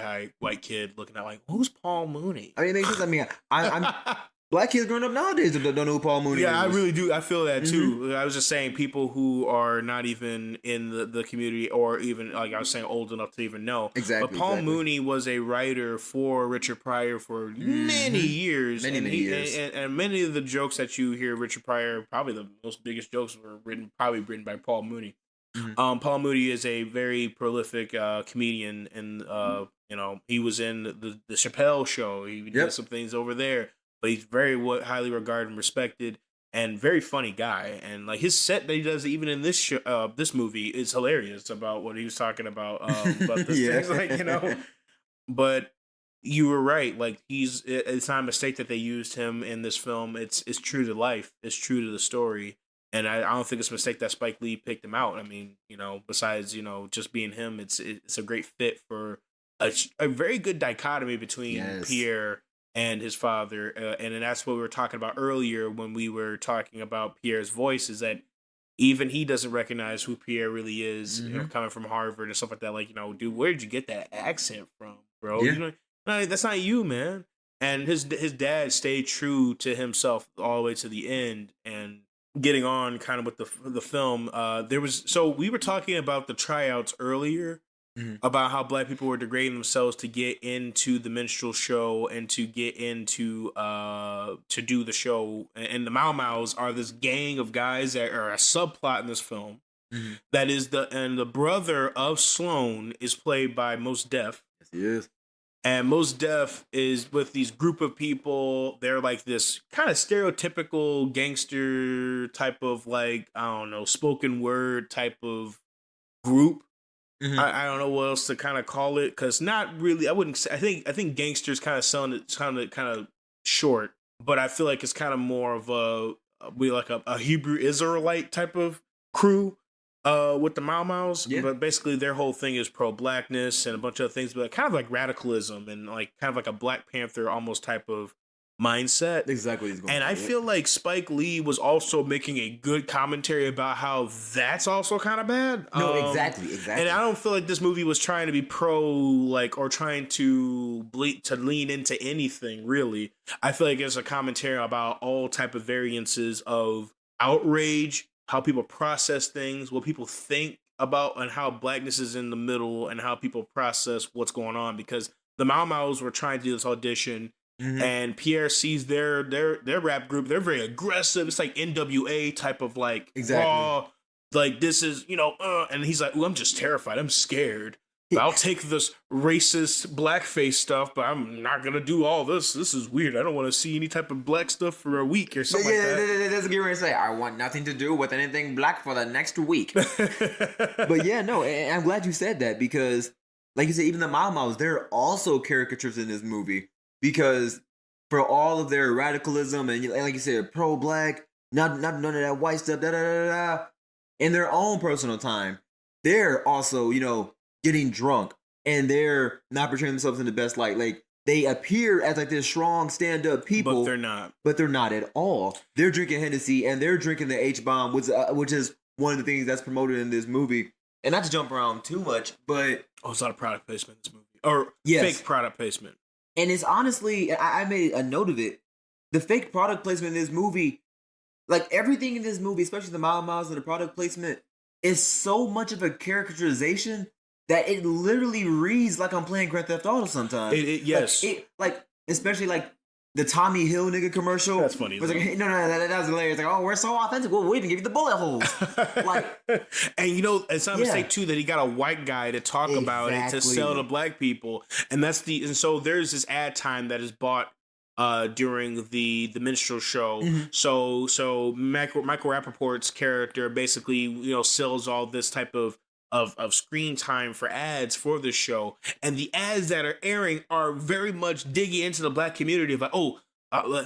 kid looking at like, who's Paul Mooney? I mean, it makes sense. I mean, I'm black kids growing up nowadays don't know who Paul Mooney is. Yeah, I really do. I feel that too. I was just saying people who are not even in the community, or even, like I was saying, old enough to even know. Exactly. But Paul Mooney was a writer for Richard Pryor for many years. Many years. And many of the jokes that you hear Richard Pryor, probably the most biggest jokes were written by Paul Mooney. Paul Mooney is a very prolific comedian, and he was in the Chappelle Show. He did some things over there. But he's very highly regarded and respected, and very funny guy. And like his set that he does even in this this movie is hilarious about what he was talking about this things, like But you were right. Like it's not a mistake that they used him in this film. It's true to life. It's true to the story. And I don't think it's a mistake that Spike Lee picked him out. I mean, besides just being him, it's a great fit for a very good dichotomy between Pierre and his father, and then that's what we were talking about earlier when we were talking about Pierre's voice, is that even he doesn't recognize who Pierre really is, coming from Harvard and stuff like that. Like, dude, where did you get that accent from, bro? Yeah. No, that's not you, man. And his dad stayed true to himself all the way to the end. And getting on kind of with the film, we were talking about the tryouts earlier. About how black people were degrading themselves to get into the minstrel show and to get into to do the show. And the Mau Maus are this gang of guys that are a subplot in this film. That is the brother of Sloan is played by Mos Def. Yes, he is. And Mos Def is with these group of people. They're like this kind of stereotypical gangster type of, like, I don't know, spoken word type of group. I don't know what else to kind of call it, because not really. I wouldn't say. I think gangsters kind of sound kind of short, but I feel like it's kind of more of a Hebrew Israelite type of crew with the Mau Maus. Yeah. But basically, their whole thing is pro-blackness and a bunch of things, but kind of like radicalism and like kind of like a Black Panther almost type of mindset. Exactly. And I feel like Spike Lee was also making a good commentary about how that's also kind of bad. No, exactly. And I don't feel like this movie was trying to be or trying to lean into anything, really. I feel like it's a commentary about all type of variances of outrage, how people process things, what people think about, and how blackness is in the middle, and how people process what's going on. Because the Mau Maus were trying to do this audition. And Pierre sees their rap group. They're very aggressive. It's like NWA type of like raw, like this is and he's like, "Ooh, I'm just terrified. I'm scared. But I'll take this racist blackface stuff, but I'm not gonna do all this. This is weird. I don't want to see any type of black stuff for a week or something like that." That's a good way to say, "I want nothing to do with anything black for the next week." But yeah, no, and I'm glad you said that, because, like you said, even the Mau Maus, they're also caricatures in this movie. Because for all of their radicalism and like you said, pro-black, not none of that white stuff, in their own personal time, they're also, getting drunk, and they're not portraying themselves in the best light. Like, they appear as like this strong stand-up people, but they're not. But they're not at all. They're drinking Hennessy and they're drinking the H-bomb, which is one of the things that's promoted in this movie. And not to jump around too much, but it's not a product placement in this movie, or fake product placement. And it's honestly, I made a note of it. The fake product placement in this movie, like everything in this movie, especially the Mau Maus and the product placement, is so much of a caricaturization that it literally reads like I'm playing Grand Theft Auto sometimes. Yes. Especially like the Tommy Hill nigga commercial. That's funny. Like, no, that was hilarious. Like, oh, we're so authentic. We'll even give you the bullet holes. And it's not a mistake too that he got a white guy to talk about it, to sell to black people. And so there's this ad time that is bought during the minstrel show. Mhm. So Michael Rappaport's character basically, sells all this type of screen time for ads for this show, and the ads that are airing are very much digging into the black community of like, oh,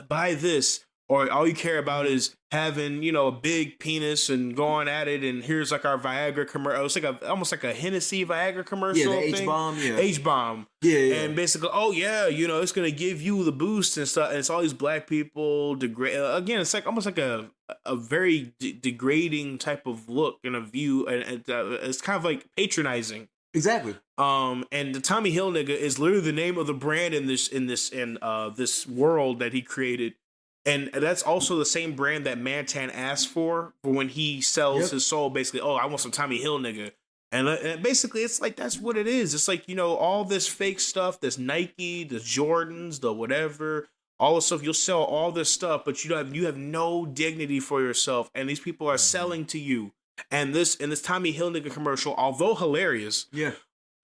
buy this, or all you care about is having a big penis and going at it, and here's like our Viagra commercial. It's like almost like a Hennessy Viagra commercial. Yeah, the thing. H-bomb, yeah. H-bomb. Yeah. And basically, oh yeah, it's gonna give you the boost and stuff. And it's all these black people degrade. Again, it's like almost like a very degrading type of look and a view, and it's kind of like patronizing. Exactly. And the Tommy Hill nigga is literally the name of the brand in this world that he created. And that's also the same brand that Mantan asked for when he sells his soul. Basically, oh, I want some Tommy Hill nigga. And basically, it's like that's what it is. It's like all this fake stuff, this Nike, the Jordans, the whatever, all this stuff. You'll sell all this stuff, but you have no dignity for yourself. And these people are selling to you. And this Tommy Hill nigga commercial, although hilarious,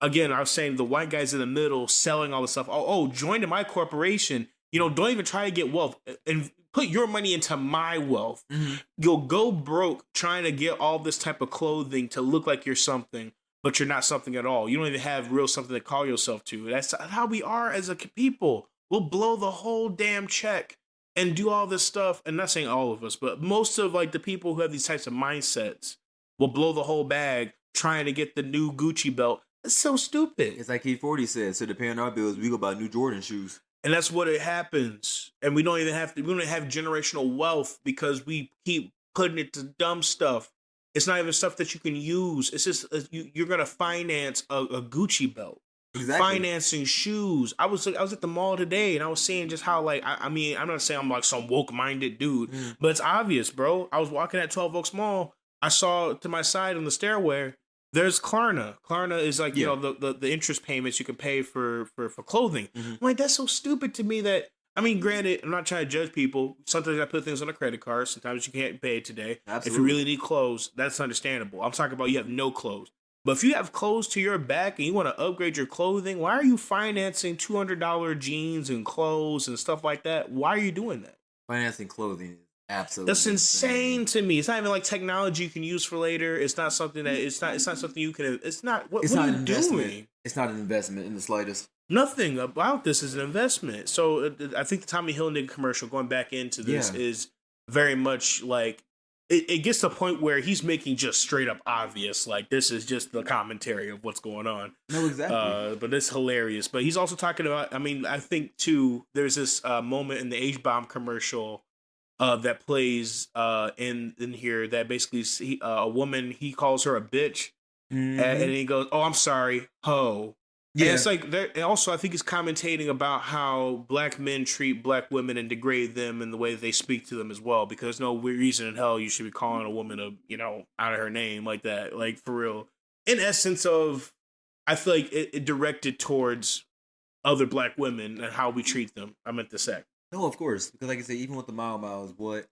again, I was saying the white guys in the middle selling all this stuff. Oh, join to my corporation. Don't even try to get wealth and put your money into my wealth. Mm-hmm. You'll go broke trying to get all this type of clothing to look like you're something, but you're not something at all. You don't even have real something to call yourself to. That's how we are as a people. We'll blow the whole damn check and do all this stuff. And not saying all of us, but most of like the people who have these types of mindsets will blow the whole bag trying to get the new Gucci belt. It's so stupid. It's like E40 said, so to pay on our bills, we go buy new Jordan shoes. And that's what it happens. And we don't have generational wealth because we keep putting it to dumb stuff. It's not even stuff that you can use. It's just you're going to finance a Gucci belt. Exactly. Financing shoes. I was at the mall today and I was seeing just how like, I mean, I'm not saying I'm like some woke minded dude, but it's obvious, bro. I was walking at 12 Oaks Mall. I saw to my side on the stairway, there's Klarna. Klarna is like, the interest payments you can pay for clothing. Mm-hmm. I'm like, that's so stupid to me that, I mean, granted, I'm not trying to judge people. Sometimes I put things on a credit card. Sometimes you can't pay it today. Absolutely. If you really need clothes, that's understandable. I'm talking about you have no clothes. But if you have clothes to your back and you want to upgrade your clothing, why are you financing $200 jeans and clothes and stuff like that? Why are you doing that? Financing clothing is absolutely that's insane to me. It's not even like technology you can use for later. It's not something that it's not something you can. It's not. What are you doing? It's not an investment in the slightest. Nothing about this is an investment. So I think the Tommy Hill nigga commercial going back into this is very much like it gets to the point where he's making just straight up obvious like this is just the commentary of what's going on. No, exactly. But it's hilarious. But he's also talking about. I mean, I think too. There's this moment in the H-bomb commercial that plays in here that basically a woman, he calls her a bitch, and he goes, "Oh, I'm sorry, ho." Yeah, and it's like and also I think he's commentating about how black men treat black women and degrade them in the way that they speak to them as well. Because there's no reason in hell you should be calling a woman out of her name like that, like for real. In essence of, I feel like it directed towards other black women and how we treat them. I meant to say. No, of course, because like I said, even with the Miles, what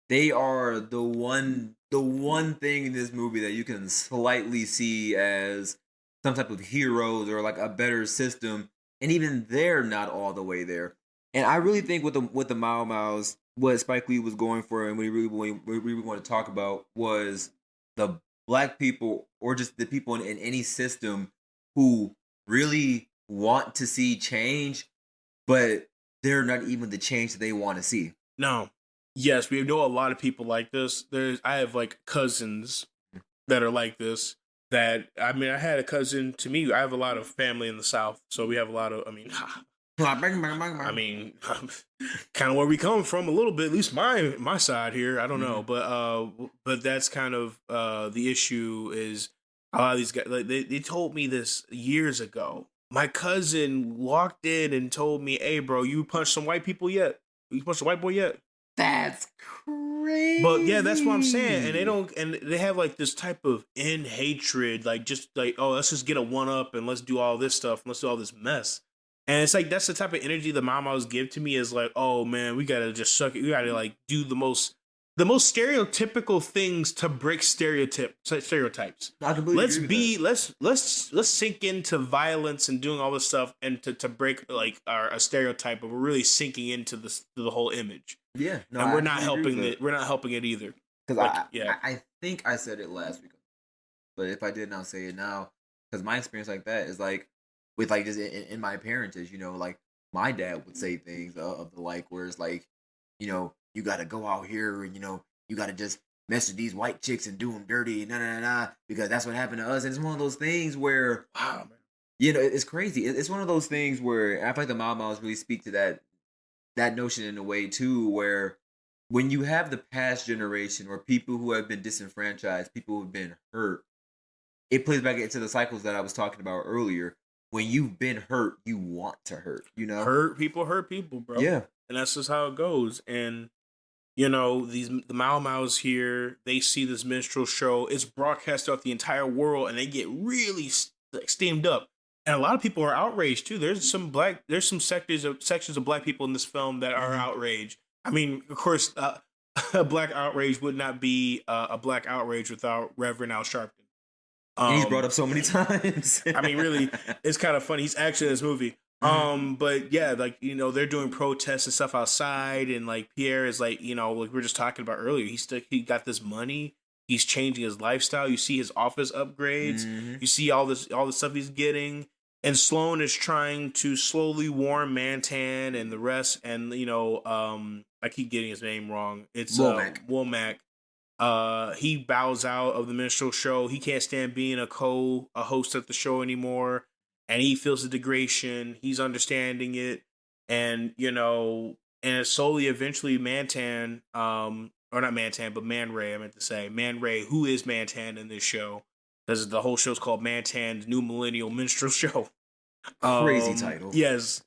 they are the one thing in this movie that you can slightly see as some type of heroes or like a better system, and even they're not all the way there. And I really think with the Miles, what Spike Lee was going for, and what we really want to talk about was the black people or just the people in any system who really want to see change, but they're not even the change that they want to see. No. Yes, we know a lot of people like this. I have like cousins that are like this. That I mean, I had a cousin. To me, I have a lot of family in the South, so we have a lot of. I mean, kind of where we come from a little bit. At least my side here. I don't know, but that's kind of the issue. Is a lot of these guys. Like they told me this years ago. My cousin walked in and told me, "Hey, bro, you punched some white people yet? You punched a white boy yet?" That's crazy. But yeah, that's what I'm saying. And they have like this type of hatred, like just like, oh, let's just get a one up and let's do all this stuff. And let's do all this mess. And it's like, that's the type of energy the mamas give to me is like, oh man, we got to just suck it. We got to like do the most the most stereotypical things to break stereotypes. I completely Let's agree with be that. let's sink into violence and doing all this stuff and to break like a stereotype, but we're really sinking into the whole image, Yeah, no, and I we're not absolutely agree with helping that. it. We're not helping it either. Because Like yeah, I think I said it last week, but if I did, I'll say it now. Because my experience like that is like with like just in my parentage, like my dad would say things of the like where it's like, you got to go out here and you got to just mess with these white chicks and do them dirty, nah nah nah, because that's what happened to us. And it's one of those things where wow, man. it's crazy. It's one of those things where I feel like the Mild Miles really speak to that notion in a way too, where when you have the past generation or people who have been disenfranchised, people who have been hurt, it plays back into the cycles that I was talking about earlier. When you've been hurt, you want to hurt. Hurt people, bro, Yeah. and that's just how it goes. And the Mau Mau's here. They see this minstrel show. It's broadcast throughout the entire world, and they get really like steamed up. And a lot of people are outraged too. There's some sections of black people in this film that are outraged. I mean, of course, a black outrage would not be a black outrage without Reverend Al Sharpton. And he's brought up so many times. I mean, really, it's kind of funny. He's actually in this movie. But yeah, like they're doing protests and stuff outside, and like Pierre is like, like we were just talking about earlier. He got this money. He's changing his lifestyle. You see his office upgrades. You see all the stuff he's getting. And Sloan is trying to slowly warn Mantan and the rest. And I keep getting his name wrong. It's Womack. He bows out of the minstrel show. He can't stand being a host at the show anymore, and he feels the degradation. He's understanding it, and and slowly, eventually, Mantan, or not Mantan, but Man Ray. I meant to say Man Ray, who is Mantan in this show, because the whole show's called Mantan's New Millennial Minstrel Show. Crazy title. Yes.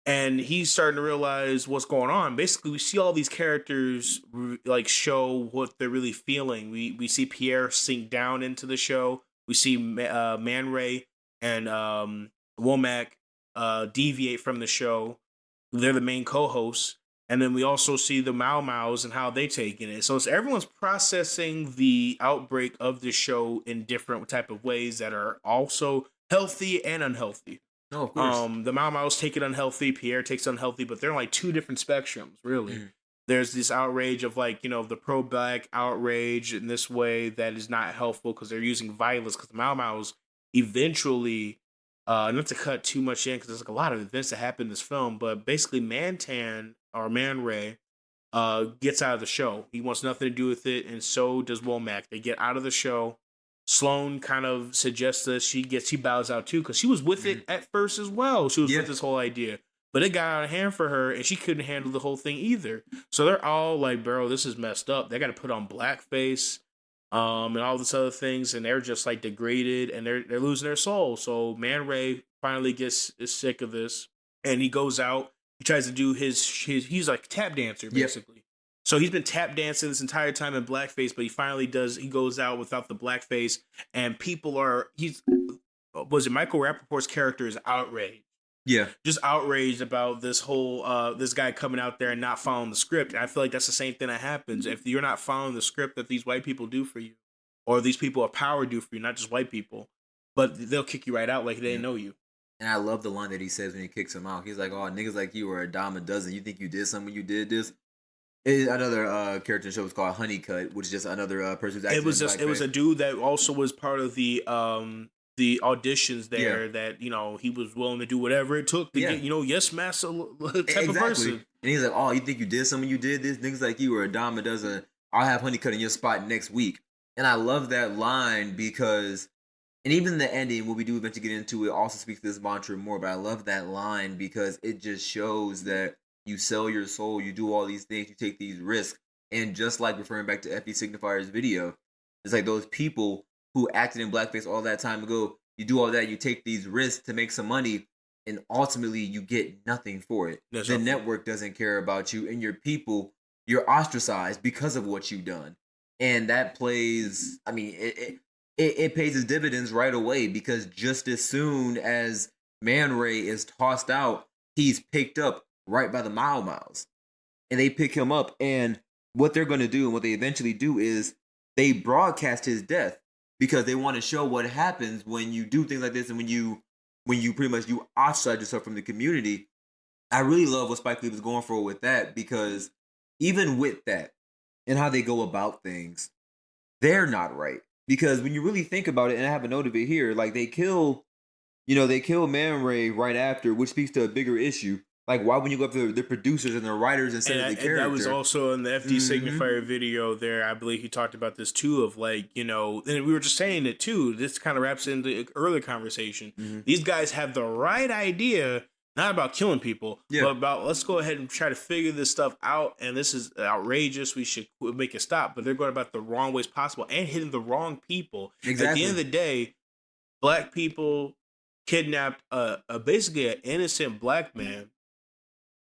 And he's starting to realize what's going on. Basically, we see all these characters like show what they're really feeling. We see Pierre sink down into the show. We see Man Ray and Womack deviate from the show. They're the main co-hosts. And then we also see the Mau Mau's and how they take in it. So everyone's processing the outbreak of the show in different type of ways that are also healthy and unhealthy. No, of course. The Mau Mau's take it unhealthy. Pierre takes it unhealthy, but they're like two different spectrums, really. There's this outrage of like, the pro-black outrage in this way that is not helpful because they're using violence. Because the Mau Mau's eventually, not to cut too much in because there's like a lot of events that happen in this film, but basically Mantan or Man Ray gets out of the show. He wants nothing to do with it, and so does Womack. They get out of the show. Sloan kind of suggests that she bows out too because she was with it at first as well. She was with this whole idea, but it got out of hand for her, and she couldn't handle the whole thing either. So they're all like, "Bro, this is messed up." They got to put on blackface, and all this other things, and they're just like degraded, and they're losing their soul. So Man Ray finally is sick of this, and he goes out. He tries to do his he's like a tap dancer basically. So he's been tap dancing this entire time in blackface, but he finally does. He goes out without the blackface, and people are. Michael Rappaport's character is outraged. Yeah, just outraged about this whole this guy coming out there and not following the script. And I feel like that's the same thing that happens if you're not following the script that these white people do for you, or these people of power do for you, not just white people, but they'll kick you right out like they didn't know you. And I love the line that he says when he kicks him out. He's like, "Oh, niggas like you are a dime a dozen. You think you did something when you did this?" Another character in the show was called Honeycutt, which is just another person who's acting. It was a dude that also was part of the auditions there that he was willing to do whatever it took to get yes master type of person. And he's like, "Oh, you think you did something? You did this? Niggas like you are a dime a dozen. I'll have Honeycutt in your spot next week." And I love that line because, and even the ending, when we do eventually get into it, also speaks to this mantra more. But I love that line because it just shows that you sell your soul, you do all these things, you take these risks. And just like referring back to FB Signifier's video, it's like those people who acted in blackface all that time ago, you do all that, you take these risks to make some money, and ultimately you get nothing for it. The network doesn't care about you, and your people, you're ostracized because of what you've done. And that plays, I mean, it pays its dividends right away because just as soon as Man Ray is tossed out, he's picked up right by the Mau Mau's. And they pick him up, and what they're going to do and what they eventually do is they broadcast his death because they want to show what happens when you do things like this and when you pretty much you ostracize yourself from the community. I really love what Spike Lee was going for with that because even with that and how they go about things, they're not right. Because when you really think about it, and I have a note of it here, like they kill Man Ray right after, which speaks to a bigger issue. Like, why wouldn't you go after the producers and the writers instead of the character? That was also in the FD Signifier video there. I believe he talked about this too, of like, you know, and we were just saying it too. This kind of wraps into the earlier conversation. These guys have the right idea, not about killing people, but about let's go ahead and try to figure this stuff out. And this is outrageous. We should make it stop. But they're going about the wrong ways possible and hitting the wrong people. Exactly. At the end of the day, black people kidnapped basically an innocent black man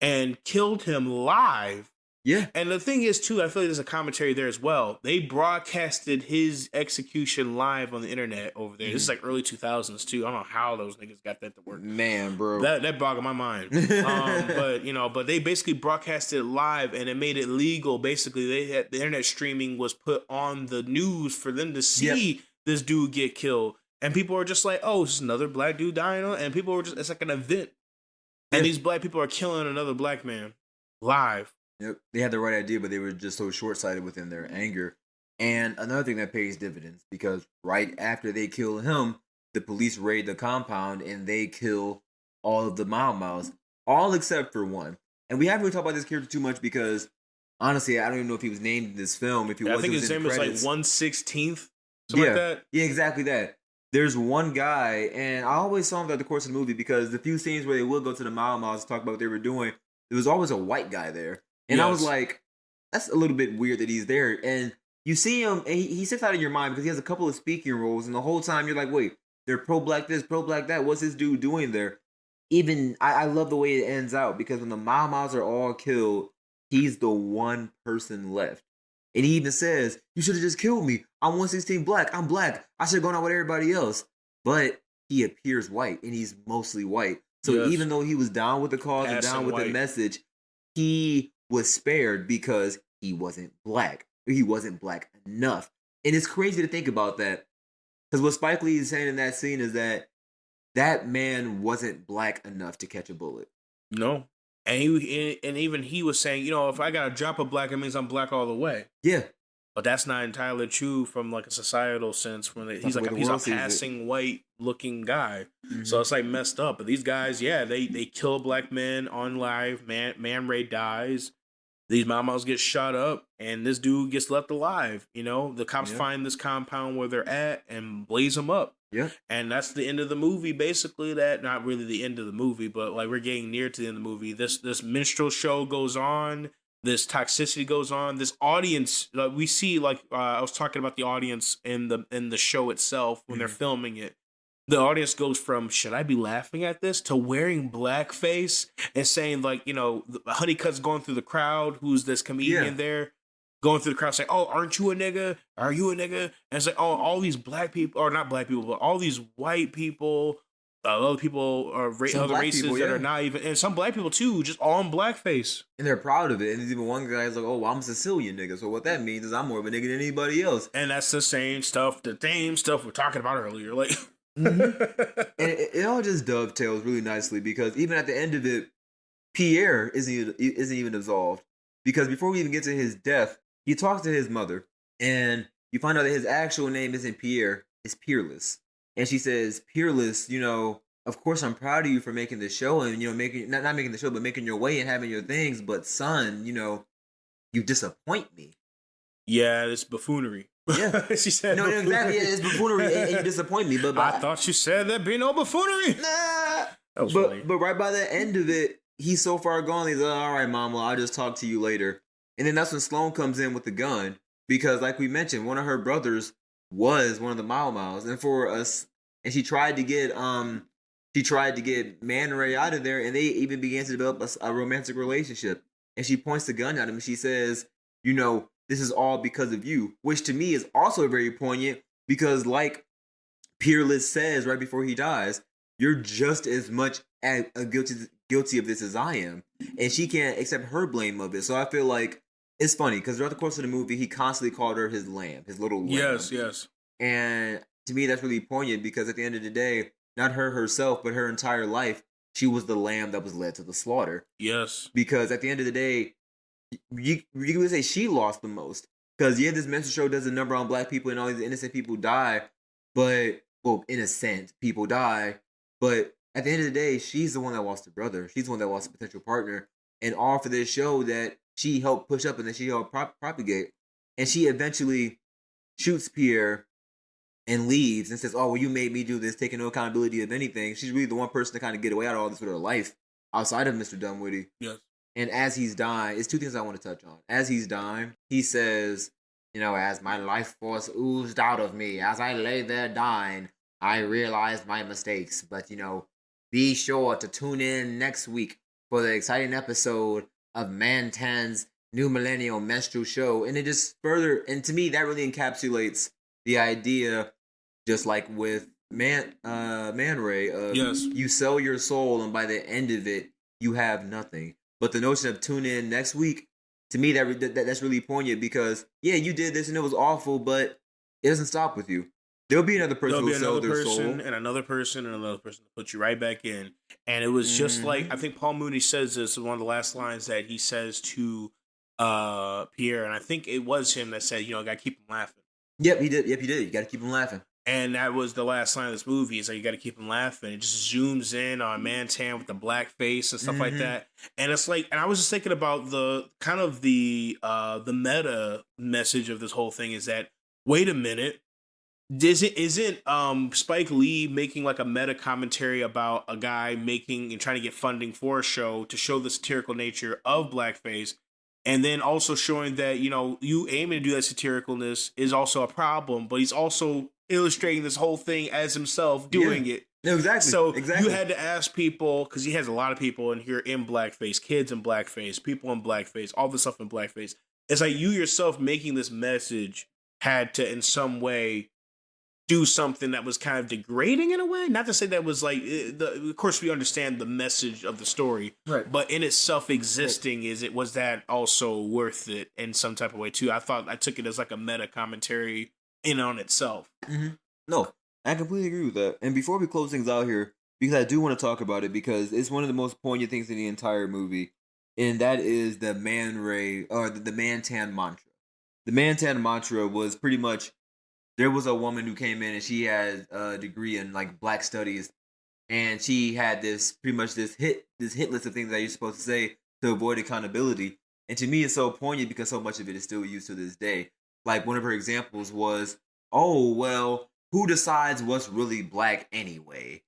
and killed him live. Yeah. And the thing is, too, I feel like there's a commentary there as well. They broadcasted his execution live on the internet over there. This is like early 2000s, too. I don't know how those niggas got that to work. Man, bro. That bogged my mind. But they basically broadcasted it live and it made it legal. Basically, the internet streaming was put on the news for them to see this dude get killed. And people are just like, oh, it's another black dude dying. And people were just, it's like an event. And these black people are killing another black man live. Yep. They had the right idea, but they were just so short-sighted within their anger. And another thing that pays dividends, because right after they kill him, the police raid the compound and they kill all of the Mau Mau's, all except for one. And we haven't really talked about this character too much because, honestly, I don't even know if he was named in this film. If he was, I think his name was like 1/16th, something like that. Yeah, exactly that. There's one guy, and I always saw him throughout the course of the movie because the few scenes where they would go to the Mau Mau's to talk about what they were doing, there was always a white guy there. And I was like, that's a little bit weird that he's there. And you see him, and he sits out of your mind because he has a couple of speaking roles, and the whole time you're like, wait, they're pro-black this, pro-black that. What's this dude doing there? Even, I love the way it ends out because when the Mau Mau's are all killed, he's the one person left. And he even says, you should have just killed me. I'm 116 black. I'm black. I should have gone out with everybody else. But he appears white, and he's mostly white. So even though he was down with the cause and down with the message, he was spared because he wasn't black. He wasn't black enough. And it's crazy to think about that. Because what Spike Lee is saying in that scene is that that man wasn't black enough to catch a bullet. No. And even he was saying, you know, if I got a drop of black, it means I'm black all the way. Yeah. But that's not entirely true from like a societal sense. When he's a passing white looking guy, so it's like messed up. But these guys, they kill black men on live. Man Ray dies. These Mau Mau's get shot up, and this dude gets left alive. You know, the cops find this compound where they're at and blaze them up. Yeah, and that's the end of the movie. Basically, that not really the end of the movie, but like we're getting near to the end of the movie. This minstrel show goes on. This toxicity goes on. This audience, we see, like I was talking about the audience in the show itself when they're filming it. The audience goes from should I be laughing at this to wearing blackface and saying like, you know, Honeycutt's going through the crowd. Who's this comedian there? Going through the crowd saying, "Oh, aren't you a nigga? Are you a nigga?" And it's like, oh, all these black people, or not black people, but all these white people. Other people or other races people, that are not even, and some black people too, just all in blackface, and they're proud of it. And there's even one guy's like, "Oh, well, I'm a Sicilian nigga," so what that means is I'm more of a nigga than anybody else. And that's the same stuff we're talking about earlier. Like, and it all just dovetails really nicely because even at the end of it, Pierre isn't even absolved because before we even get to his death, he talks to his mother, and you find out that his actual name isn't Pierre, it's Peerless. And she says, Peerless, you know, of course I'm proud of you for making the show and, you know, making, not making the show, but making your way and having your things. But son, you know, you disappoint me. Yeah, it's buffoonery. Yeah. She said, no, exactly. It's buffoonery and you disappoint me. But I thought you said there'd be no buffoonery. Nah. That was funny. But right by the end of it, he's so far gone. He's like, all right, mama, I'll just talk to you later. And then that's when Sloane comes in with the gun. Because like we mentioned, one of her brothers was one of the Mau Mau's, and for us, and she tried to get Man Ray out of there, and they even began to develop a romantic relationship. And she points the gun at him, and she says, "You know, this is all because of you," which to me is also very poignant because, like Peerless says right before he dies, you're just as much guilty of this as I am, and she can't accept her blame of it. So I feel like it's funny because throughout the course of the movie, he constantly called her his lamb, his little lamb. Yes, yes. And to me, that's really poignant because at the end of the day, not her herself, but her entire life, she was the lamb that was led to the slaughter. Yes. Because at the end of the day, you would say she lost the most. Because yeah, this menstrual show does a number on black people and all these innocent people die, but well, innocent people die. But at the end of the day, she's the one that lost her brother. She's the one that lost a potential partner, and all for this show that she helped push up and that she helped propagate. And she eventually shoots Pierre and leaves and says, "Oh, well, you made me do this," taking no accountability of anything. She's really the one person to kind of get away out of all this with her life outside of Mr. Dunwoody. Yes. And as he's dying, it's two things I want to touch on. As he's dying, he says, as my life force oozed out of me, as I lay there dying, I realized my mistakes. But, be sure to tune in next week for the exciting episode of Mantan's New Millennial Menstrual Show. And it just further, and to me, that really encapsulates the idea, just like with Man Ray, of Yes. you sell your soul, and by the end of it, you have nothing. But the notion of tune in next week, to me, that's really poignant because, yeah, you did this and it was awful, but it doesn't stop with you. There'll be another person who will sell their soul. And another person and another person to put you right back in. And it was just like, I think Paul Mooney says this in one of the last lines that he says to Pierre, and I think it was him that said, I got to keep him laughing. Yep, he did. You got to keep him laughing. And that was the last line of this movie. Is like, you got to keep him laughing. It just zooms in on Mantan with the black face and stuff like that. And it's like, and I was just thinking about the kind of the meta message of this whole thing is that, wait a minute, isn't Spike Lee making like a meta commentary about a guy making and trying to get funding for a show to show the satirical nature of blackface, and then also showing that you aiming to do that satiricalness is also a problem, but he's also illustrating this whole thing as himself doing it. No, exactly. So exactly. you had to ask people, because he has a lot of people in here in blackface, kids in blackface, people in blackface, all this stuff in blackface. It's like you yourself making this message had to in some way do something that was kind of degrading in a way. Not to say that was like, of course we understand the message of the story, right? But in itself existing, was that also worth it in some type of way too? I took it as like a meta commentary in on itself. No, I completely agree with that. And before we close things out here, because I do want to talk about it because it's one of the most poignant things in the entire movie, and that is the Man Ray or the Mantan mantra. The Mantan mantra was pretty much, there was a woman who came in and she had a degree in like black studies, and she had this hit list of things that you're supposed to say to avoid accountability. And to me, it's so poignant because so much of it is still used to this day. Like one of her examples was, "Oh well, who decides what's really black anyway?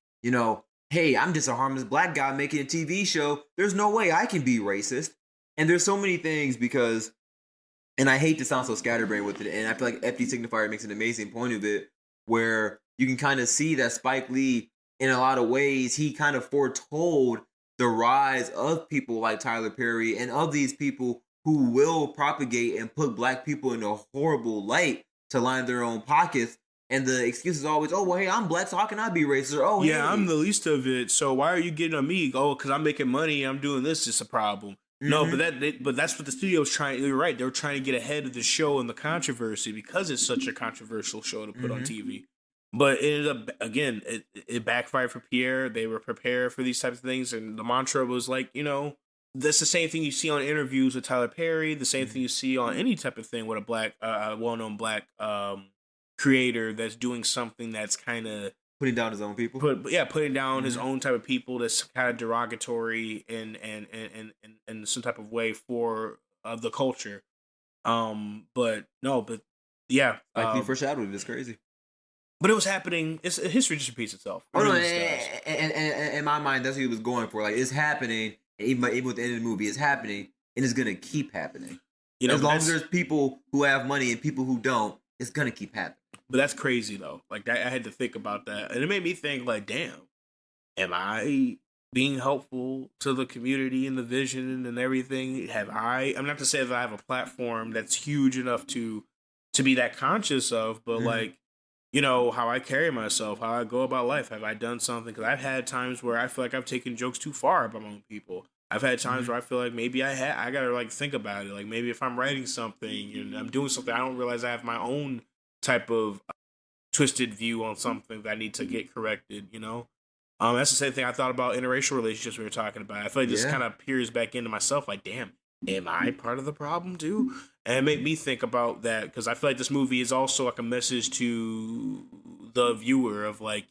Hey, I'm just a harmless black guy making a TV show. There's no way I can be racist." And there's so many things because. And I hate to sound so scatterbrained with it, and I feel like FD Signifier makes an amazing point of it, where you can kind of see that Spike Lee, in a lot of ways, he kind of foretold the rise of people like Tyler Perry and of these people who will propagate and put black people in a horrible light to line their own pockets. And the excuse is always, "Oh, well, hey, I'm black, so how can I be racist?" Or, "Oh, yeah, hey, I'm the least of it, so why are you getting on me?" "Oh, because I'm making money, I'm doing this, it's a problem." No, but that's what the studio's trying. You're right. They're trying to get ahead of the show and the controversy because it's such a controversial show to put on TV. But it ended up, again, it backfired for Pierre. They were prepared for these types of things, and the mantra was like, that's the same thing you see on interviews with Tyler Perry. The same thing you see on any type of thing with a black, well-known black creator that's doing something that's kind of putting down his own people. Putting down his own type of people that's kind of derogatory in some type of way for the culture. But yeah, like he foreshadowed it. It's crazy. But it was happening. History just repeats itself. And in my mind, that's what he was going for. Like, it's happening. Even with the end of the movie, it's happening, and it's gonna keep happening. As long as there's people who have money and people who don't, it's gonna keep happening. But that's crazy though. Like that, I had to think about that, and it made me think like, damn, am I being helpful to the community and the vision and everything? I'm not to say that I have a platform that's huge enough to be that conscious of, but like, how I carry myself, how I go about life. Have I done something? Because I've had times where I feel like I've taken jokes too far about my own people. I've had times where I feel like maybe I gotta like think about it. Like maybe if I'm writing something and I'm doing something, I don't realize I have my own type of twisted view on something that I need to get corrected. That's the same thing I thought about interracial relationships we were talking about. I feel like this Yeah. kind of peers back into myself. Like, damn, am I part of the problem too? And it made me think about that because I feel like this movie is also like a message to the viewer of like,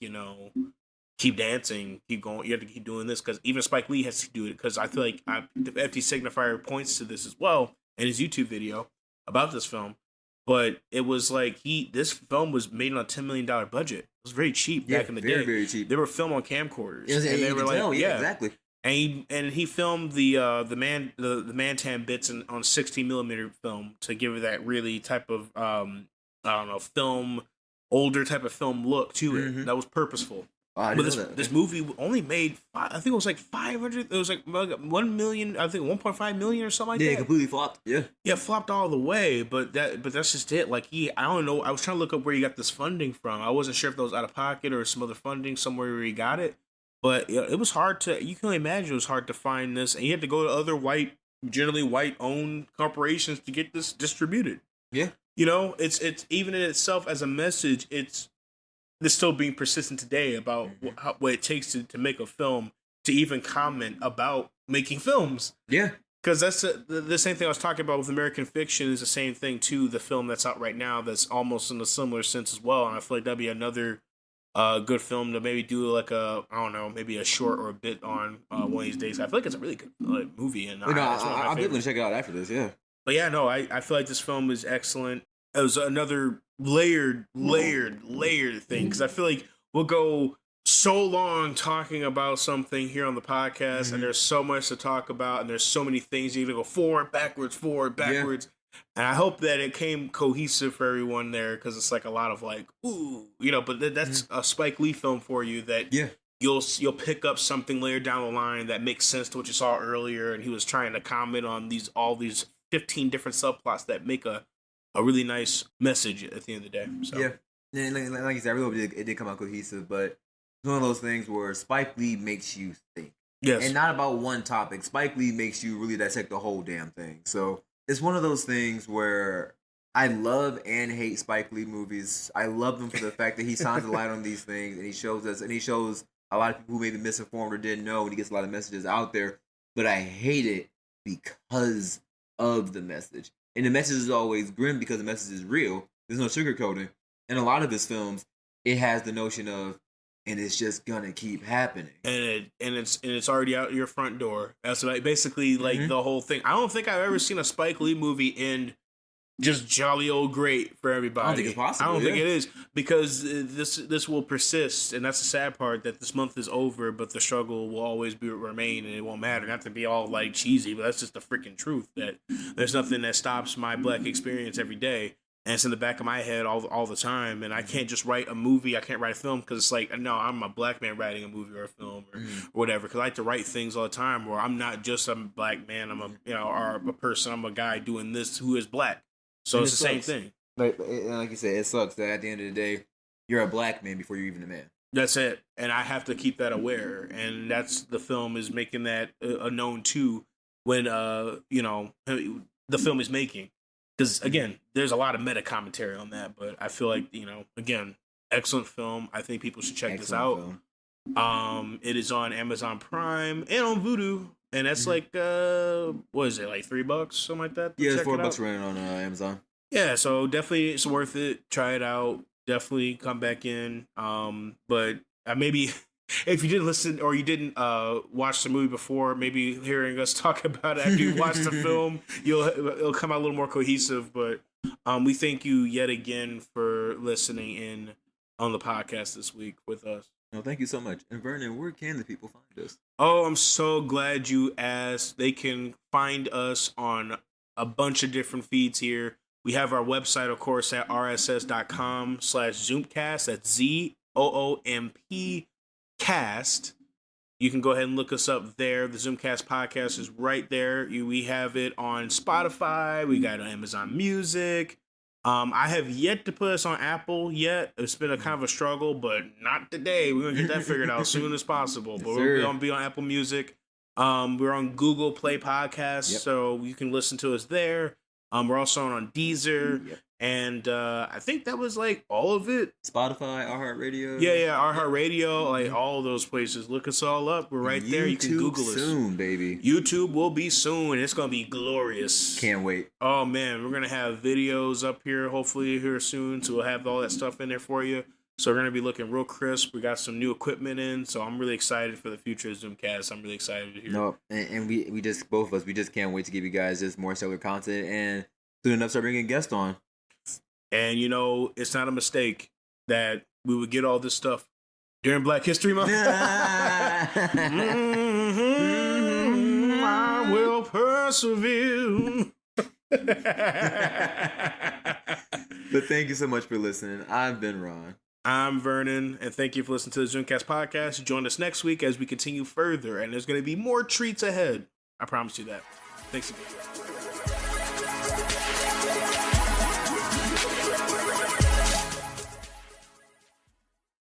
keep dancing, keep going. You have to keep doing this because even Spike Lee has to do it because I feel like the FT Signifier points to this as well in his YouTube video about this film. But it was like this film was made on a $10 million budget. It was very cheap back in the very, day. very cheap. They were filmed on camcorders, And they were like, exactly. And he filmed the Mantan bits on 16mm film to give it that really type of I don't know, film, older type of film look to it. That was purposeful. Oh, But this movie only made, I think it was like 500. It was like 1 million. I think 1.5 million or something like that. Yeah, completely flopped. Yeah, flopped all the way. But that's just it. Like I don't know. I was trying to look up where he got this funding from. I wasn't sure if that was out of pocket or some other funding somewhere where he got it. But it was hard to. You can only imagine it was hard to find this, and you had to go to other generally white-owned corporations to get this distributed. Yeah. It's even in itself as a message. It's still being persistent today about what it takes to make a film, to even comment about making films. Yeah. Because that's the same thing I was talking about with American Fiction is the same thing too. The film that's out right now that's almost in a similar sense as well. And I feel like that'd be another good film to maybe do like maybe a short or a bit on one of these days. I feel like it's a really good movie. And I'm definitely going to check it out after this, yeah. But yeah, no, I feel like this film is excellent. It was another layered thing because I feel like we'll go so long talking about something here on the podcast, and there's so much to talk about, and there's so many things you need to go forward, backwards, yeah. And I hope that it came cohesive for everyone there because it's like a lot of like, ooh, but that's a Spike Lee film for you that you'll pick up something later down the line that makes sense to what you saw earlier, and he was trying to comment on all these 15 different subplots that make a really nice message at the end of the day. So. Yeah. And like you said, I really hope it did come out cohesive, but it's one of those things where Spike Lee makes you think. Yes. And not about one topic. Spike Lee makes you really dissect the whole damn thing. So it's one of those things where I love and hate Spike Lee movies. I love them for the fact that he shines a light on these things, and he shows a lot of people who may be misinformed or didn't know, and he gets a lot of messages out there. But I hate it because of the message. And the message is always grim because the message is real. There's no sugarcoating. In a lot of his films, it has the notion of, and it's just gonna keep happening. And it's already out your front door. That's like basically like the whole thing. I don't think I've ever seen a Spike Lee movie end just jolly old great for everybody. I don't think it's possible. I don't think it is because this will persist, and that's the sad part that this month is over, but the struggle will always remain, and it won't matter. Not to be all like cheesy, but that's just the freaking truth. That there's nothing that stops my Black experience every day, and it's in the back of my head all the time. And I can't just write a movie. I can't write a film because it's like no, I'm a Black man writing a movie or a film or whatever. Because I like to write things all the time where I'm not just a Black man. I'm or a person. I'm a guy doing this who is Black. So it's the same thing. Like you said, it sucks that at the end of the day, you're a Black man before you're even a man. That's it. And I have to keep that aware. And that's the film is making that known too when, the film is making. Because, again, there's a lot of meta commentary on that. But I feel like, again, excellent film. I think people should check this out. It is on Amazon Prime and on Vudu. And that's like, what is it, like $3, something like that? Yeah, it's $4 running on Amazon. Yeah, so definitely it's worth it. Try it out. Definitely come back in. But maybe if you didn't listen or you didn't watch the movie before, maybe hearing us talk about it after you watch the film, it'll come out a little more cohesive. But we thank you yet again for listening in on the podcast this week with us. No, thank you so much. And Vernon, where can the people find us? Oh, I'm so glad you asked. They can find us on a bunch of different feeds here. We have our website, of course, at rss.com/Zoomcast. That's ZOOMP cast. You can go ahead and look us up there. The Zoomcast podcast is right there. We have it on Spotify. We got it on Amazon Music. I have yet to put us on Apple yet. It's been a kind of a struggle, but not today. We're going to get that figured out as soon as possible. But we're going to be on Apple Music. We're on Google Play Podcasts, so you can listen to us there. We're also on Deezer, and I think that was like all of it. Spotify, iHeartRadio. Yeah, iHeartRadio, like all those places. Look us all up. We're right there. You can Google us. Soon, baby. YouTube will be soon. It's gonna be glorious. Can't wait. Oh man, we're gonna have videos up here hopefully here soon, so we'll have all that stuff in there for you. So we're gonna be looking real crisp. We got some new equipment in, so I'm really excited for the future of Zoomcast. I'm really excited to hear. No, and we just both of us, we just can't wait to give you guys just more stellar content and soon enough start bringing guests on. And you know, it's not a mistake that we would get all this stuff during Black History Month. I will persevere. But thank you so much for listening. I've been Ron. I'm Vernon, and thank you for listening to the Zoomcast podcast. Join us next week as we continue further, and there's going to be more treats ahead. I promise you that. Thanks again.